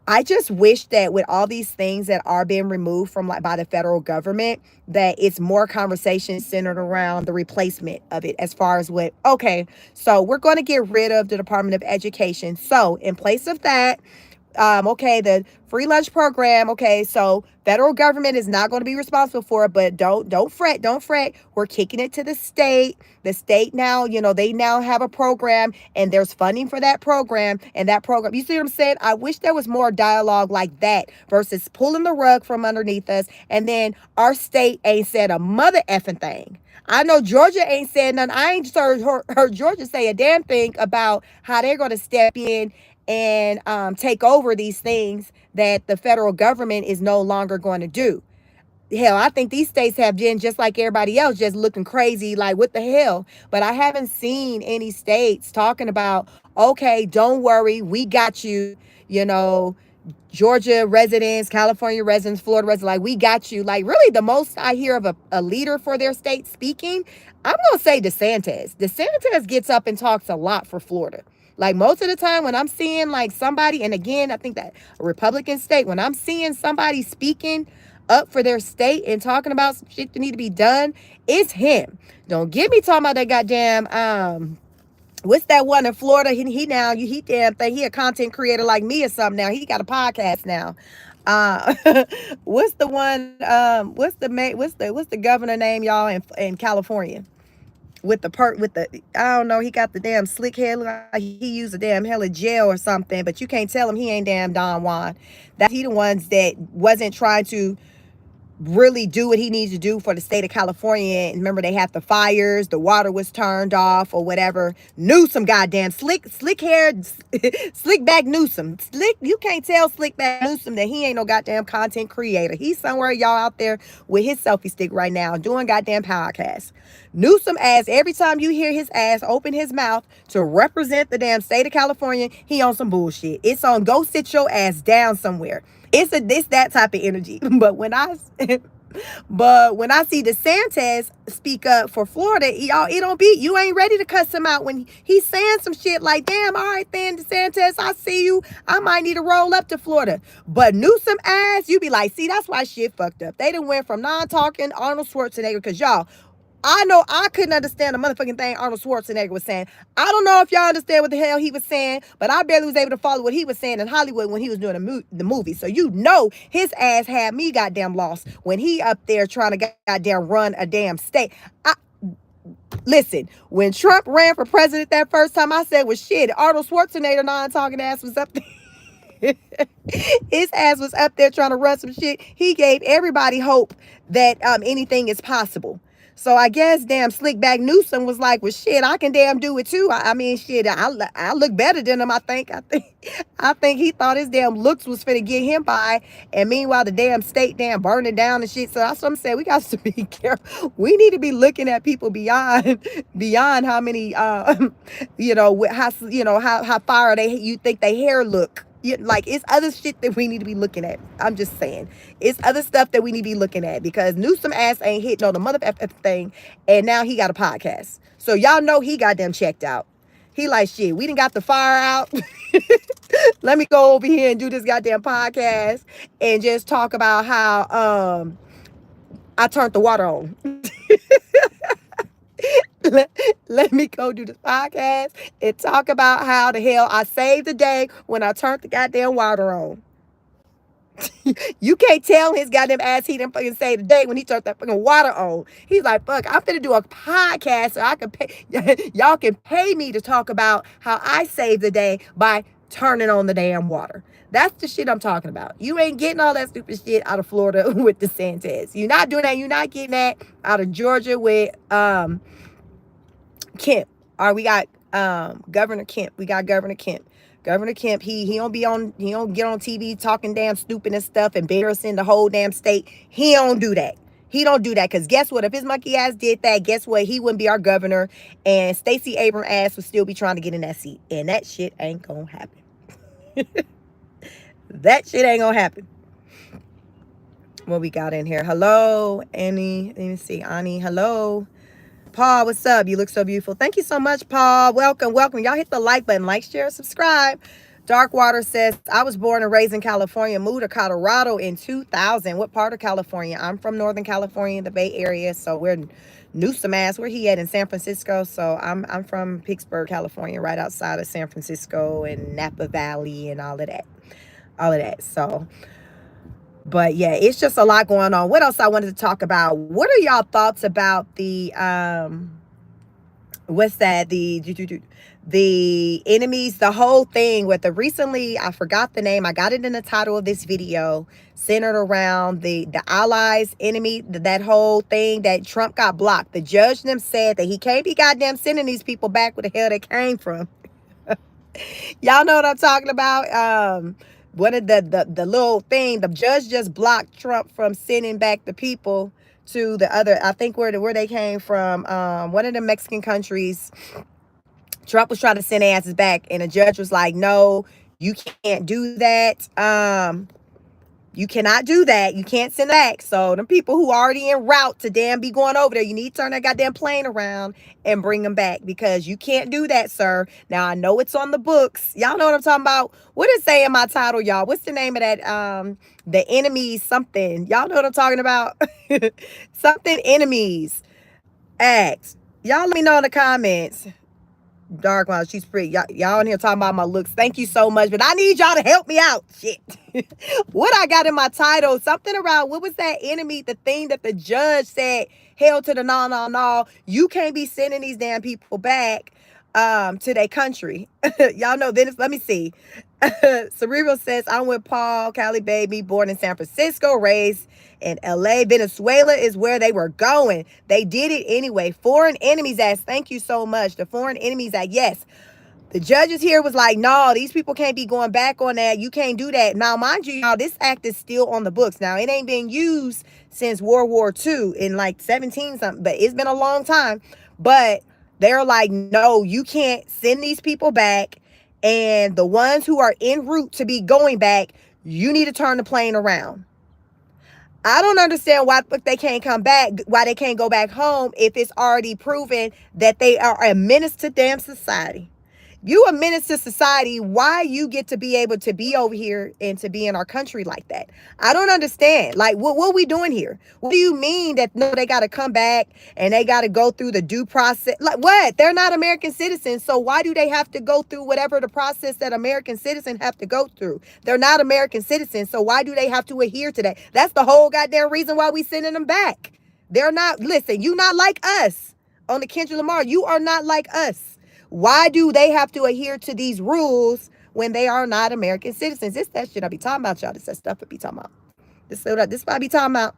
I just wish that with all these things that are being removed from by the federal government, that it's more conversation centered around the replacement of it, as far as okay, so we're going to get rid of the Department of Education. So in place of that, Okay, the free lunch program. Okay, so federal government is not going to be responsible for it, but don't fret. We're kicking it to the state. The state now, they now have a program, and there's funding for that program. And that program, you see what I'm saying? I wish there was more dialogue like that versus pulling the rug from underneath us. And then our state ain't said a mother effing thing. I know Georgia ain't said nothing. I ain't heard Georgia say a damn thing about how they're going to step in and take over these things that the federal government is no longer going to do. Hell, I think these states have been just like everybody else, just looking crazy, like, what the hell? But I haven't seen any states talking about, okay, don't worry, we got you, you know, Georgia residents, California residents, Florida residents, like, we got you. Like, really, the most I hear of a leader for their state speaking, I'm going to say DeSantis. DeSantis gets up and talks a lot for Florida. Like, most of the time when I'm seeing like somebody, and again, I think that a Republican state, when I'm seeing somebody speaking up for their state and talking about some shit that need to be done, it's him. Don't get me talking about that goddamn what's that one in Florida? He damn thing. He a content creator like me or something now. He got a podcast now. What's the one? What's the governor name, y'all, in California? I don't know, he got the damn slick hair, like he used a damn hella gel or something, but you can't tell him he ain't damn Don Juan. That he the ones that wasn't trying to really do what he needs to do for the state of California. And remember, they had the fires, the water was turned off or whatever. Newsom, goddamn slick haired, slick back Newsom. You can't tell slick back Newsom that he ain't no goddamn content creator. He's somewhere, y'all, out there with his selfie stick right now doing goddamn podcasts. Newsom ass, every time you hear his ass open his mouth to represent the damn state of California, he on some bullshit. It's on go sit your ass down somewhere. It's that type of energy. But when I see DeSantis speak up for Florida, y'all, you ain't ready to cuss him out when he's saying some shit like, damn, all right then, DeSantis, I see you. I might need to roll up to Florida. But Newsom ass, you be like, see, that's why shit fucked up. They done went from non-talking Arnold Schwarzenegger, because y'all, I know I couldn't understand the motherfucking thing Arnold Schwarzenegger was saying. I don't know if y'all understand what the hell he was saying, but I barely was able to follow what he was saying in Hollywood when he was doing the movie. So you know his ass had me goddamn lost when he up there trying to goddamn run a damn state. Listen, when Trump ran for president that first time, I said, well, shit, Arnold Schwarzenegger non-talking ass was up there. His ass was up there trying to run some shit. He gave everybody hope that anything is possible. So I guess damn slick back Newsom was like, well, shit, I can damn do it too. I mean, shit, I look better than him. I think he thought his damn looks was finna get him by. And meanwhile, the damn state damn burning down and shit. So that's what I'm saying. We got to be careful. We need to be looking at people beyond how many, how far you think they hair look. Like, it's other shit that we need to be looking at. I'm just saying. It's other stuff that we need to be looking at, because Newsom ass ain't hitting on the mother thing, and now he got a podcast. So y'all know he got them checked out. He like, shit, we done got the fire out. Let me go over here and do this goddamn podcast and just talk about how I turned the water on. Let me go do this podcast and talk about how the hell I saved the day when I turned the goddamn water on. You can't tell his goddamn ass he didn't fucking save the day when he turned that fucking water on. He's like, fuck, I'm finna do a podcast so I can pay, y'all can pay me to talk about how I saved the day by turning on the damn water. That's the shit I'm talking about. You ain't getting all that stupid shit out of Florida with DeSantis. You're not doing that. You're not getting that out of Georgia with Kemp. Or we got Governor Kemp. We got Governor Kemp. Governor Kemp, he don't get on TV talking damn stupid and stuff, embarrassing the whole damn state. He don't do that. He don't do that, because guess what? If his monkey ass did that, guess what? He wouldn't be our governor, and Stacey Abrams ass would still be trying to get in that seat. And that shit ain't gonna happen. That shit ain't gonna happen. What we got in here? Hello, Annie. Let me see. Annie, hello. Paul, what's up? You look so beautiful. Thank you so much, Paul. Welcome. Y'all hit the like button. Like, share, subscribe. Darkwater says, I was born and raised in California, moved to Colorado in 2000. What part of California? I'm from Northern California, the Bay Area. So we're Newsom ass. Where he at? In San Francisco. So I'm from Pittsburgh, California, right outside of San Francisco and Napa Valley and all of that. all of that. So, but yeah, it's just a lot going on. What else I wanted to talk about? What are y'all thoughts about the what's that, the enemies, the whole thing with the recently, I forgot the name, I got it in the title of this video, centered around the allies enemy, that whole thing that Trump got blocked. The judge them said that he can't be goddamn sending these people back where the hell they came from. Y'all know what I'm talking about. What of the little thing, the judge just blocked Trump from sending back the people to the other, I think where they came from, one of the Mexican countries. Trump was trying to send asses back, and the judge was like, no, you can't do that. You cannot do that. You can't send back. So them people who already en route to damn be going over there, you need to turn that goddamn plane around and bring them back, because you can't do that, sir. Now, I know it's on the books. Y'all know what I'm talking about. What it say in my title, y'all? What's the name of that? The enemies something. Y'all know what I'm talking about? Something enemies act. Y'all let me know in the comments. Dark one, she's pretty. Y'all in here talking about my looks. Thank you so much, but I need y'all to help me out. Shit. What I got in my title, something around, what was that enemy, the thing that the judge said, hell to the no. You can't be sending these damn people back to their country. Y'all know this. Let me see. Cerebral says, I'm with Paul, Cali baby, born in San Francisco, raised in LA. Venezuela is where they were going. They did it anyway. Foreign Enemies Act. Thank you so much. The Foreign Enemies Act. Yes. The judges here was like, no, these people can't be going back on that. You can't do that. Now, mind you, y'all, this act is still on the books. Now, it ain't been used since World War II in like 17 something, but it's been a long time. But they're like, no, you can't send these people back. And the ones who are en route to be going back, you need to turn the plane around. I don't understand why they can't come back, why they can't go back home if it's already proven that they are a menace to damn society. You a menace to society, why you get to be able to be over here and to be in our country like that? I don't understand. Like, what are we doing here? What do you mean that no, they got to come back and they got to go through the due process? Like, what? They're not American citizens, so why do they have to go through whatever the process that American citizens have to go through? They're not American citizens, so why do they have to adhere to that? That's the whole goddamn reason why we sending them back. They're not, listen, you not like us. On the Kendrick Lamar, you are not like us. Why do they have to adhere to these rules when they are not American citizens? This that shit I be talking about, y'all. This that stuff I be talking about. This what I be talking about.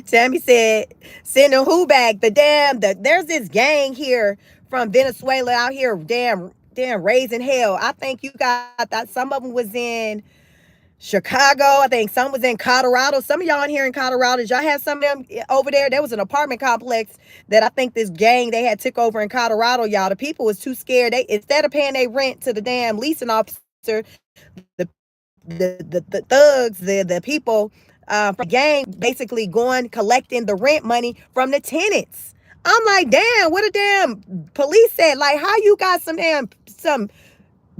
Tammy said, send a who back. There's this gang here from Venezuela out here, damn raising hell. I think you got that. Some of them was in Chicago. I think some was in Colorado. Some of y'all in here in Colorado, y'all had some of them over there. There was an apartment complex that I think this gang they had took over in Colorado, y'all. The people was too scared. They, instead of paying their rent to the damn leasing officer, the thugs, the people from the gang basically going collecting the rent money from the tenants. I'm like, damn, what a damn police said. Like, how you got some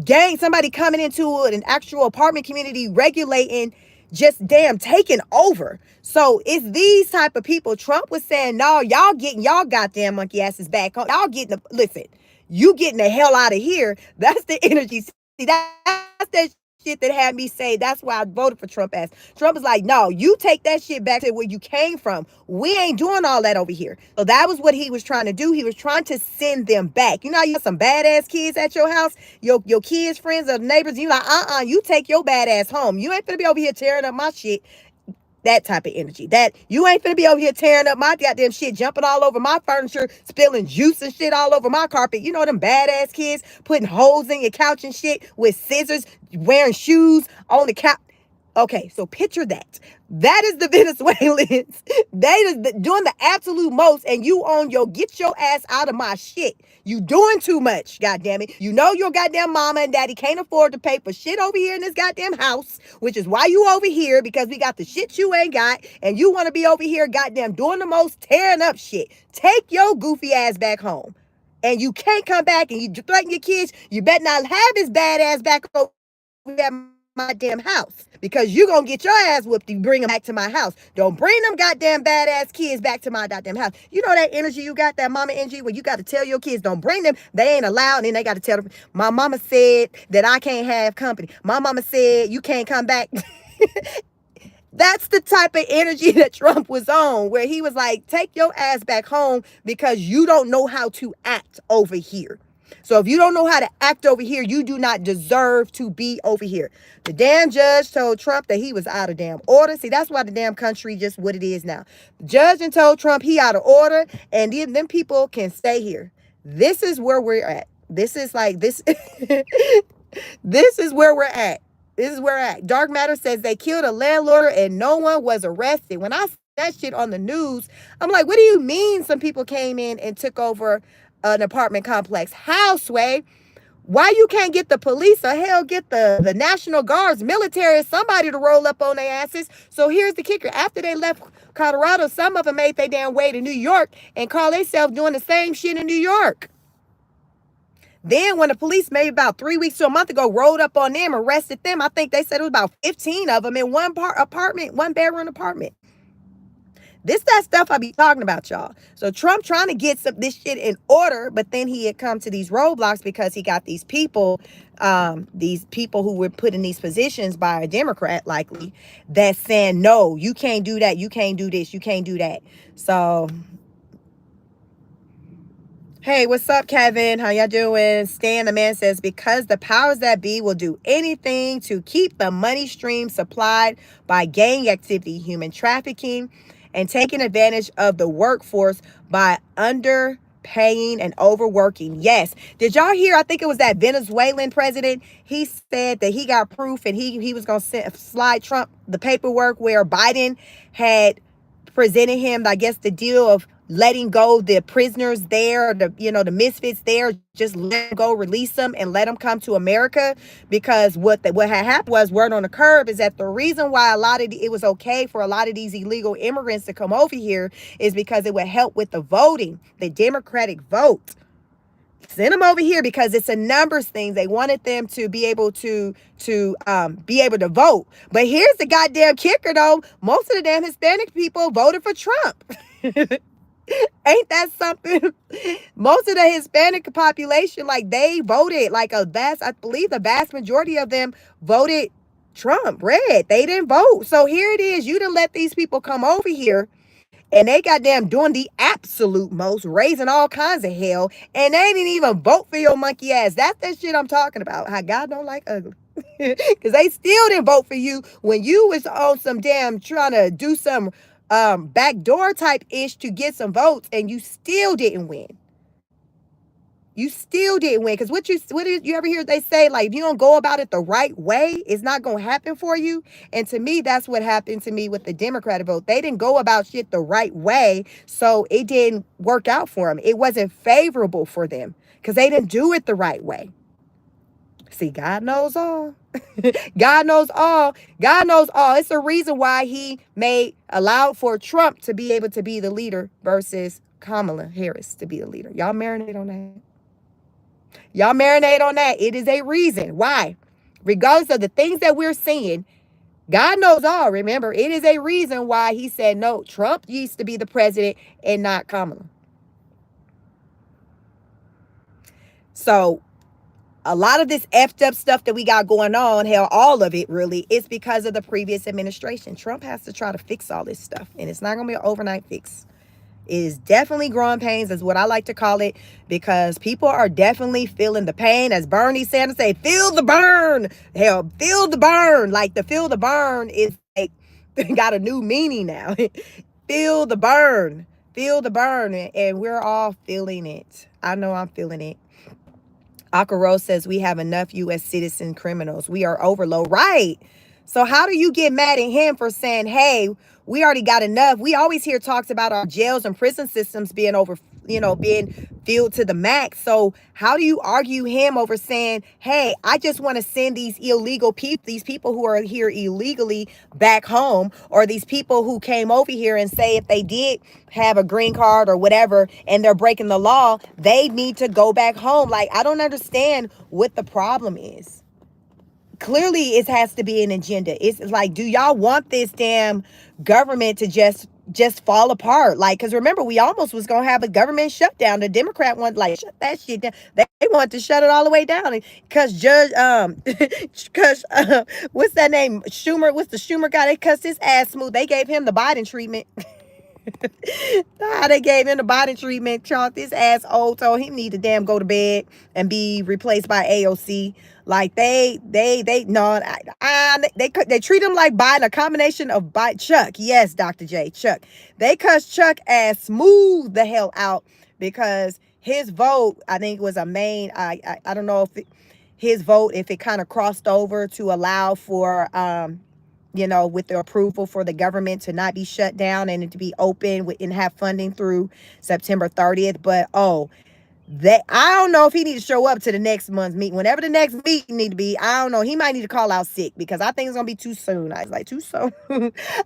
gang, somebody coming into an actual apartment community regulating, just damn taking over. So it's these type of people. Trump was saying, no, y'all getting y'all goddamn monkey asses back home. Y'all getting the, listen, you getting the hell out of here. That's the energy. See, that's that shit that had me say that's why I voted for Trump ass. Trump is like, no, you take that shit back to where you came from. We ain't doing all that over here. So that was what he was trying to do. He was trying to send them back. You know, you got some badass kids at your house, your kids, friends, or neighbors. You like, you take your badass home. You ain't gonna be over here tearing up my shit. That type of energy. That you ain't finna be over here tearing up my goddamn shit, jumping all over my furniture, spilling juice and shit all over my carpet. You know them badass kids putting holes in your couch and shit with scissors, wearing shoes on the couch. Okay, so picture that. That is the Venezuelans. They is doing the absolute most, and you on your get your ass out of my shit. You doing too much, goddamn it. You know your goddamn mama and daddy can't afford to pay for shit over here in this goddamn house, which is why you over here, because we got the shit you ain't got, and you want to be over here goddamn doing the most, tearing up shit. Take your goofy ass back home. And you can't come back and you threaten your kids. You better not have his bad ass back over at my damn house, because you gonna get your ass whooped if you bring them back to my house. Don't bring them goddamn badass kids back to my goddamn house. You know that energy you got, that mama energy, where you got to tell your kids don't bring them. They ain't allowed, and then they got to tell them, my mama said that I can't have company. My mama said you can't come back. That's the type of energy that Trump was on, where he was like, take your ass back home because you don't know how to act over here. So if you don't know how to act over here, you do not deserve to be over here. The damn judge told Trump that he was out of damn order. See, that's why the damn country just what it is now. The judge and told Trump he out of order, and then them people can stay here. This is where we're at. This is like this. This is where we're at. This is where we're at. Dark Matter says they killed a landlord and no one was arrested. When I see that shit on the news, I'm like, what do you mean some people came in and took over an apartment complex? How, Sway? Why you can't get the police, or hell, get the National Guards, military, somebody to roll up on their asses? So here's the kicker. After they left Colorado, some of them made their damn way to New York and call themselves doing the same shit in New York. Then when the police, maybe about 3 weeks to a month ago, rolled up on them, arrested them, I think they said it was about 15 of them in one bedroom apartment. That stuff I be talking about, y'all. So Trump trying to get this shit in order, but then he had come to these roadblocks because he got these people who were put in these positions by a Democrat, likely, that's saying, no, you can't do that, you can't do this, you can't do that. So... Hey, what's up, Kevin? How y'all doing? Stan, the man, says, because the powers that be will do anything to keep the money stream supplied by gang activity, human trafficking, and taking advantage of the workforce by underpaying and overworking. Yes. Did y'all hear? I think it was that Venezuelan president. He said that he got proof and he was going to slide Trump the paperwork where Biden had presented him, I guess, the deal of letting go the prisoners there, the misfits there, just let them go, release them, and let them come to America. Because what had happened was, word on the curb, is that the reason why it was okay for a lot of these illegal immigrants to come over here is because it would help with the voting, the Democratic vote. Send them over here because it's a numbers thing. They wanted them to be able to be able to vote. But here's the goddamn kicker, though. Most of the damn Hispanic people voted for Trump. Ain't that something? Most of the Hispanic population, like, they voted, like I believe the vast majority of them voted Trump, red. They didn't vote. So here it is. You done let these people come over here, and they goddamn doing the absolute most, raising all kinds of hell, and they didn't even vote for your monkey ass. That's that shit I'm talking about. How God don't like ugly. Because they still didn't vote for you when you was on some damn trying to do some backdoor type ish to get some votes, and you still didn't win. You still didn't win. Because what did you ever hear they say, like, if you don't go about it the right way, it's not going to happen for you? And to me, that's what happened to me with the Democratic vote. They didn't go about shit the right way, so it didn't work out for them. It wasn't favorable for them because they didn't do it the right way. See, God knows all. God knows all. God knows all. It's the reason why he allowed for Trump to be able to be the leader versus Kamala Harris to be the leader. Y'all marinate on that. Y'all marinate on that. It is a reason why, regardless of the things that we're seeing, God knows all. Remember, it is a reason why he said, no, Trump used to be the president and not Kamala. So a lot of this effed up stuff that we got going on, hell, all of it really, is because of the previous administration. Trump has to try to fix all this stuff, and it's not going to be an overnight fix. It is definitely growing pains, is what I like to call it, because people are definitely feeling the pain. As Bernie Sanders say, feel the burn. Hell, feel the burn. Like, the feel the burn is like got a new meaning now. Feel the burn. Feel the burn. And we're all feeling it. I know I'm feeling it. Akaro says we have enough U.S. citizen criminals. We are overload. Right. So how do you get mad at him for saying, hey, we already got enough? We always hear talks about our jails and prison systems being being filled to the max. So how do you argue him over saying, hey, I just want to send these illegal people, these people who are here illegally back home, or these people who came over here and say if they did have a green card or whatever and they're breaking the law, they need to go back home. Like, I don't understand what the problem is. clearly it has to be an agenda. It's like, do y'all want this damn government to just fall apart? Like, because remember, we almost was gonna have a government shutdown. The Democrat wanted like shut that shit down. They want to shut it all the way down because Judge because what's that name, Schumer? What's the Schumer guy? They cussed his ass smooth. They gave him the Biden treatment. They gave him the body treatment. Charles, this ass old, told him need to damn go to bed and be replaced by AOC. Like they no, they treat him like Biden, a combination of Biden. Chuck, yes, Dr. J, Chuck. They cussed Chuck ass smooth the hell out because his vote, I think, was a main. I don't know if his vote, if it kind of crossed over to allow for with the approval for the government to not be shut down and to be open and have funding through September 30th. But that I don't know if he needs to show up to the next month's meeting. Whenever the next meeting need to be, I don't know. He might need to call out sick because I think it's gonna be too soon. I was like, too soon.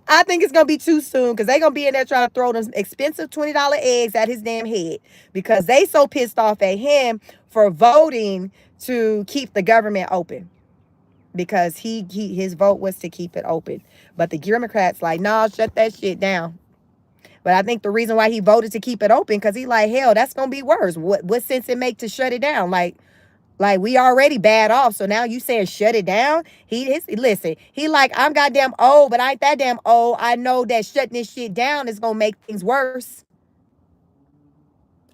I think it's gonna be too soon because they're gonna be in there trying to throw them expensive $20 eggs at his damn head because they so pissed off at him for voting to keep the government open. Because his vote was to keep it open. But the Democrats like, nah, shut that shit down. But I think the reason why he voted to keep it open, because he like, hell, that's gonna be worse. What sense it make to shut it down? Like we already bad off. So now you saying shut it down? Listen, he like, I'm goddamn old, but I ain't that damn old. I know that shutting this shit down is gonna make things worse.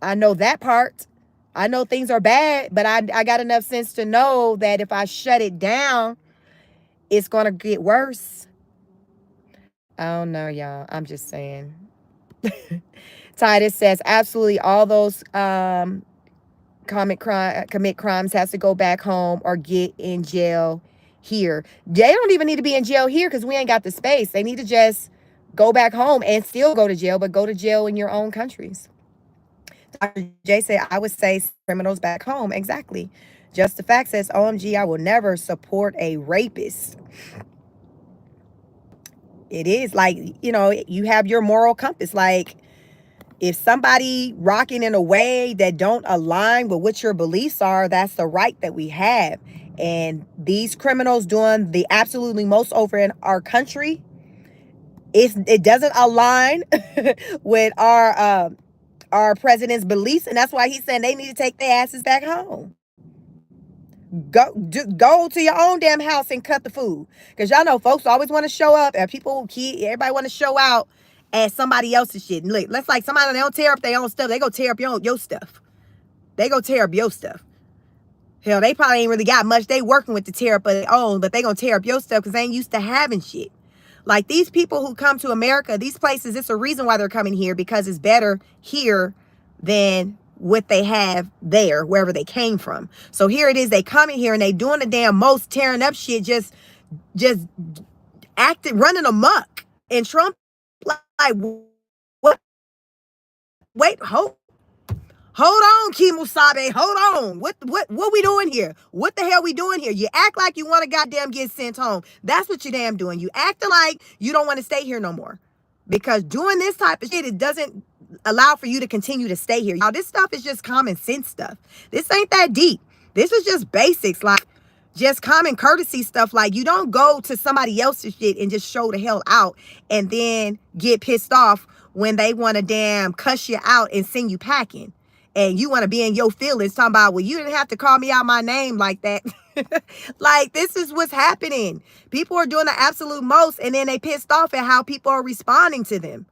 I know that part. I know things are bad, but I got enough sense to know that if I shut it down, it's going to get worse. I don't know, y'all. I'm just saying. Titus says, absolutely all those commit crimes has to go back home or get in jail here. They don't even need to be in jail here because we ain't got the space. They need to just go back home and still go to jail, but go to jail in your own countries. Dr. J said, I would say criminals back home. Exactly. Just the fact says, OMG, I will never support a rapist. It is like, you have your moral compass. Like, if somebody rocking in a way that don't align with what your beliefs are, that's the right that we have. And these criminals doing the absolutely most over in our country, it doesn't align with our president's beliefs, and that's why he's saying they need to take their asses back home. Go to your own damn house and cut the food, because y'all know folks always want to show up, and everybody want to show out at somebody else's shit. And look, let's like somebody, they don't tear up their own stuff, they go tear up your stuff. They go tear up your stuff. Hell, they probably ain't really got much they working with to tear up of their own, but they gonna tear up your stuff because they ain't used to having shit. Like these people who come to America, these places, it's a reason why they're coming here, because it's better here than what they have there, wherever they came from. So here it is, they coming here and they doing the damn most, tearing up shit, just acting, running amok. And Trump like, what? Wait, Hold on, Kimosabe. Hold on. What we doing here? What the hell we doing here? You act like you want to goddamn get sent home. That's what you damn doing. You acting like you don't want to stay here no more. Because doing this type of shit, it doesn't allow for you to continue to stay here. Now, this stuff is just common sense stuff. This ain't that deep. This is just basics, like just common courtesy stuff. Like, you don't go to somebody else's shit and just show the hell out and then get pissed off when they want to damn cuss you out and send you packing. And you want to be in your feelings talking about, well, you didn't have to call me out my name like that. Like, this is what's happening. People are doing the absolute most, and then they pissed off at how people are responding to them.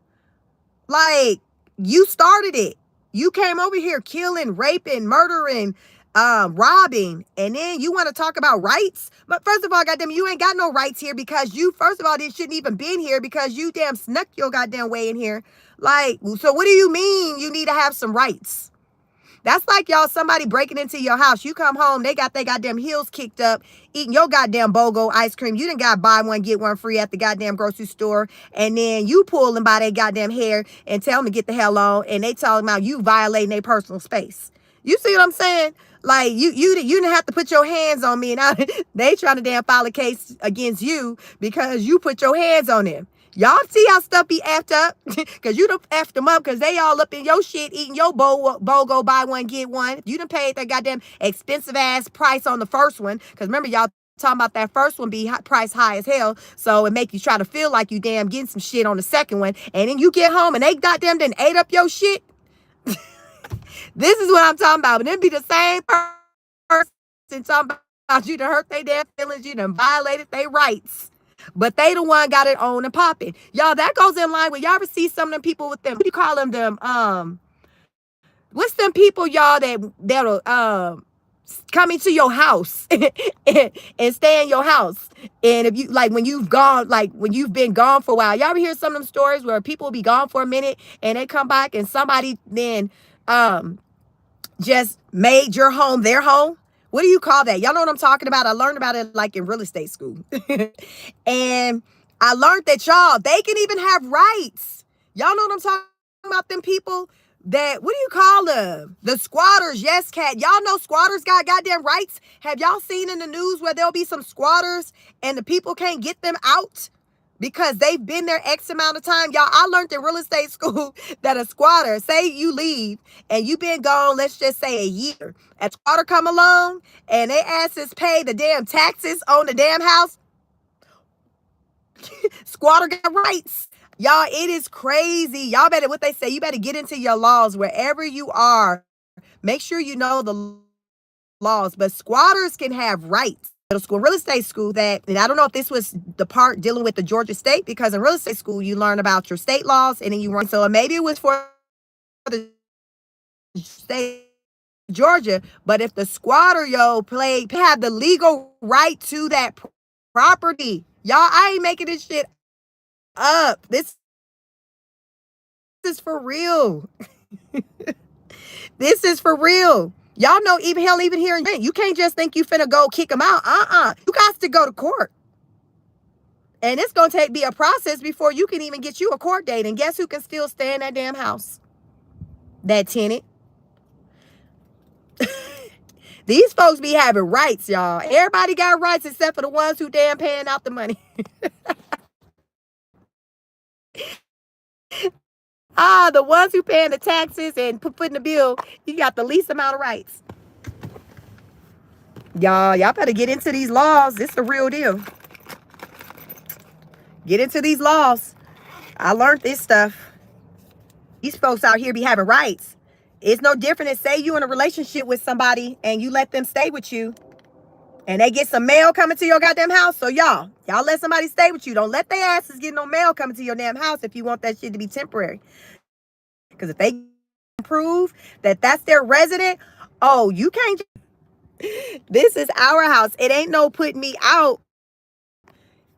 Like, you started it. You came over here killing, raping, murdering, robbing, and then you want to talk about rights? But first of all, goddamn, you ain't got no rights here because you, first of all, this shouldn't even been here because you damn snuck your goddamn way in here. Like, so what do you mean you need to have some rights? That's like, y'all, somebody breaking into your house. You come home, they got their goddamn heels kicked up, eating your goddamn BOGO ice cream. You done got buy one, get one free at the goddamn grocery store. And then you pull them by their goddamn hair and tell them to get the hell on. And they talking about you violating their personal space. You see what I'm saying? Like, you didn't have to put your hands on me. Now they trying to damn file a case against you because you put your hands on them. Y'all see how stuff be effed up? Because you done effed them up because they all up in your shit eating your BOGO buy one, get one. You done paid that goddamn expensive ass price on the first one. Because remember, y'all, talking about that first one be price high as hell, so it make you try to feel like you damn getting some shit on the second one, and then you get home and they goddamn done ate up your shit. This is what I'm talking about. And it be the same person talking about you done hurt their damn feelings, you done violated their rights. But they the one got it on and popping. Y'all, that goes in line with y'all ever see some of them people with them, what do you call them, what's them people, y'all, that'll come into your house and stay in your house. And if you like when you've gone, like when you've been gone for a while, y'all ever hear some of them stories where people will be gone for a minute and they come back and somebody then just made your home their home? What do you call that? Y'all know what I'm talking about? I learned about it like in real estate school. And I learned that, y'all, they can even have rights. Y'all know what I'm talking about? Them people that, what do you call them? The squatters. Yes, cat. Y'all know squatters got goddamn rights. Have y'all seen in the news where there'll be some squatters and the people can't get them out because they've been there X amount of time? Y'all, I learned in real estate school that a squatter, say you leave and you've been gone, let's just say a year. A squatter come along and they asses pay the damn taxes on the damn house. Squatter got rights. Y'all, it is crazy. Y'all better, what they say, you better get into your laws wherever you are. Make sure you know the laws. But squatters can have rights. Middle school, real estate school, that, and I don't know if this was the part dealing with the Georgia state, because in real estate school you learn about your state laws and then you run. So maybe it was for the state of Georgia, but if the squatter, have the legal right to that property. Y'all, I ain't making this shit up. This is for real. This is for real. Y'all know, even hell, even here in Virginia, you can't just think you finna go kick them out. You got to go to court. And it's going to be a process before you can even get you a court date. And guess who can still stay in that damn house? That tenant. These folks be having rights, y'all. Everybody got rights except for the ones who damn paying out the money. The ones who paying the taxes and putting the bill, you got the least amount of rights. Y'all better get into these laws. This is the real deal. Get into these laws. I learned this stuff. These folks out here be having rights. It's no different than, say you in a relationship with somebody and you let them stay with you and they get some mail coming to your goddamn house. So y'all let somebody stay with you. Don't let their asses get no mail coming to your damn house if you want that shit to be temporary. Because if they prove that that's their resident, oh, you can't. This is our house. It ain't no putting me out.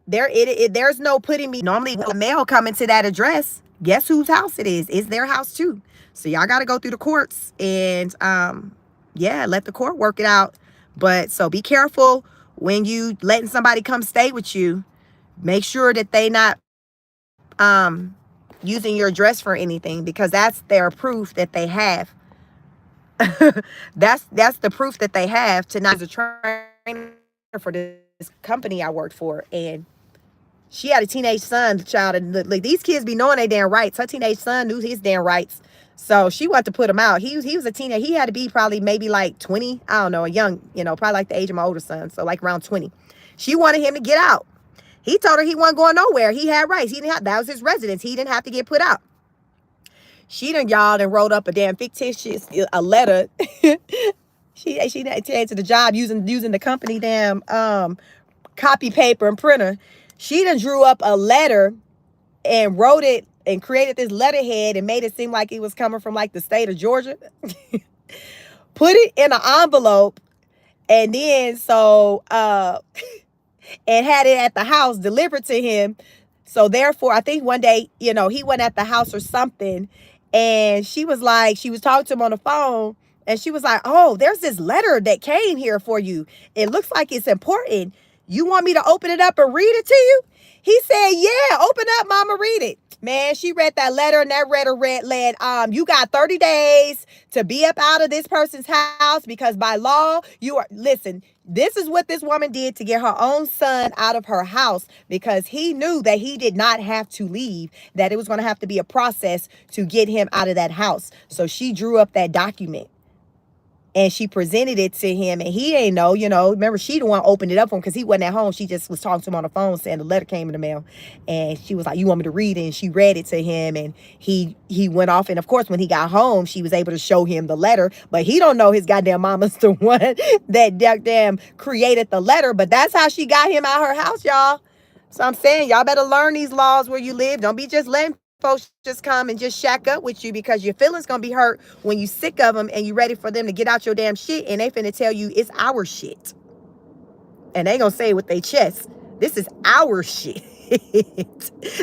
There's no putting me. Normally, when the mail coming to that address, guess whose house it is? It's their house too. So y'all got to go through the courts and, yeah, let the court work it out. But so be careful when you letting somebody come stay with you. Make sure that they not using your address for anything, because that's their proof that they have. That's the proof that they have to not as a trainer for this company I worked for. And she had a teenage son, the child, and like these kids be knowing their damn rights. Her teenage son knew his damn rights. So she wanted to put him out. He was a teenager. He had to be probably maybe like 20. I don't know, a young, probably like the age of my older son. So like around 20. She wanted him to get out. He told her he wasn't going nowhere. He had rights. That was his residence. He didn't have to get put out. She done wrote up a damn fictitious letter. she to the job using the company damn copy paper and printer. She done drew up a letter and wrote it and created this letterhead and made it seem like it was coming from like the state of Georgia. Put it in an envelope and then and had it at the house delivered to him. So therefore, I think one day, he went at the house or something. And she was talking to him on the phone. And she was like, oh, there's this letter that came here for you. It looks like it's important. You want me to open it up and read it to you? He said, yeah, open up, mama, read it. Man, she read that letter and that letter read, you got 30 days to be up out of this person's house because by law, listen, this is what this woman did to get her own son out of her house because he knew that he did not have to leave, that it was going to have to be a process to get him out of that house. So she drew up that document. And she presented it to him, and he ain't know, remember, she the one opened it up for him because he wasn't at home. She just was talking to him on the phone saying the letter came in the mail, and she was like, you want me to read it? And she read it to him, and he went off. And of course, when he got home, she was able to show him the letter, but he don't know his goddamn mama's the one that goddamn created the letter. But that's how she got him out her house, y'all. So I'm saying, y'all better learn these laws where you live. Don't be just letting folks just come and just shack up with you, because your feelings gonna be hurt when you sick of them and you ready for them to get out your damn shit, and they finna tell you it's our shit. And they gonna say it with their chest, this is our shit.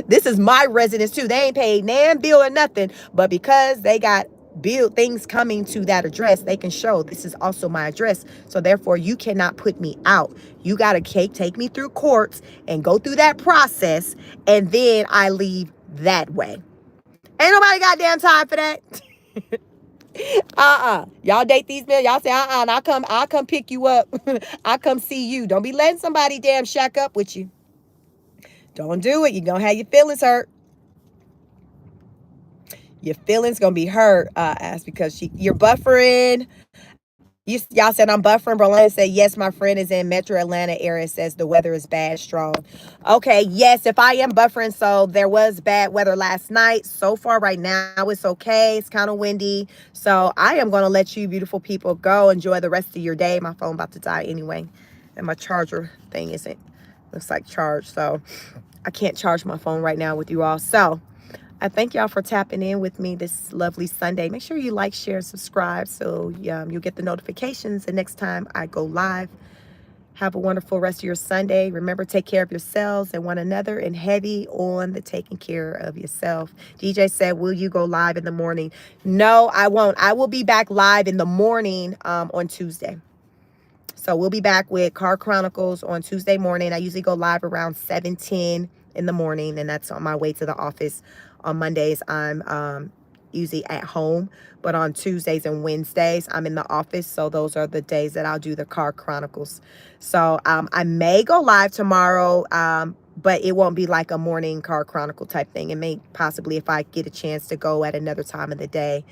This is my residence too. They ain't paid nan bill or nothing, but because they got bill things coming to that address, they can show this is also my address. So therefore, you cannot put me out. You gotta take me through courts and go through that process, and then I leave that way. Ain't nobody got damn time for that. Y'all date these men. Y'all say, and I'll come pick you up. I'll come see you. Don't be letting somebody damn shack up with you. Don't do it. You're going to have your feelings hurt. Your feelings going to be hurt. As because you're buffering. Y'all said I'm buffering. Berlin said, yes, my friend is in Metro Atlanta area. Says the weather is bad, strong. Okay, yes, if I am buffering. So there was bad weather last night. So far right now, it's okay. It's kind of windy. So I am going to let you beautiful people go. Enjoy the rest of your day. My phone about to die anyway. And my charger thing looks like charged. So I can't charge my phone right now with you all. So I thank y'all for tapping in with me this lovely Sunday. Make sure you like, share, subscribe so you'll get the notifications the next time I go live. Have a wonderful rest of your Sunday. Remember, take care of yourselves and one another, and heavy on the taking care of yourself. DJ said, will you go live in the morning? No, I won't. I will be back live in the morning on Tuesday. So we'll be back with Car Chronicles on Tuesday morning. I usually go live around 7:10 in the morning, and that's on my way to the office. On Mondays, I'm usually at home, but on Tuesdays and Wednesdays, I'm in the office. So those are the days that I'll do the Car Chronicles. So I may go live tomorrow, but it won't be like a morning Car Chronicle type thing. It may possibly, if I get a chance to go at another time of the day,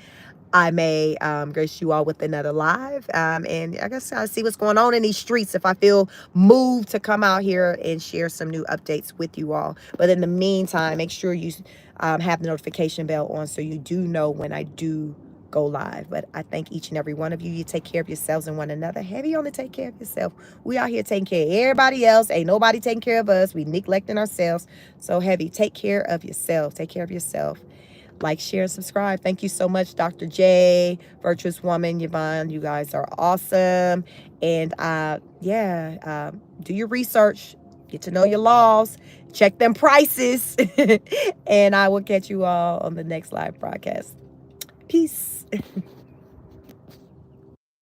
I may grace you all with another live. And I guess I'll see what's going on in these streets if I feel moved to come out here and share some new updates with you all. But in the meantime, make sure you have the notification bell on so you do know when I do go live. But I thank each and every one of you. You take care of yourselves and one another. Heavy on the take care of yourself. We out here taking care of everybody else. Ain't nobody taking care of us. We neglecting ourselves. So heavy, take care of yourself. Take care of yourself. Like, share, subscribe. Thank you so much, Dr. J, Virtuous Woman, Yvonne. You guys are awesome. And do your research. Get to know your laws. Check them prices. And I will catch you all on the next live broadcast. Peace.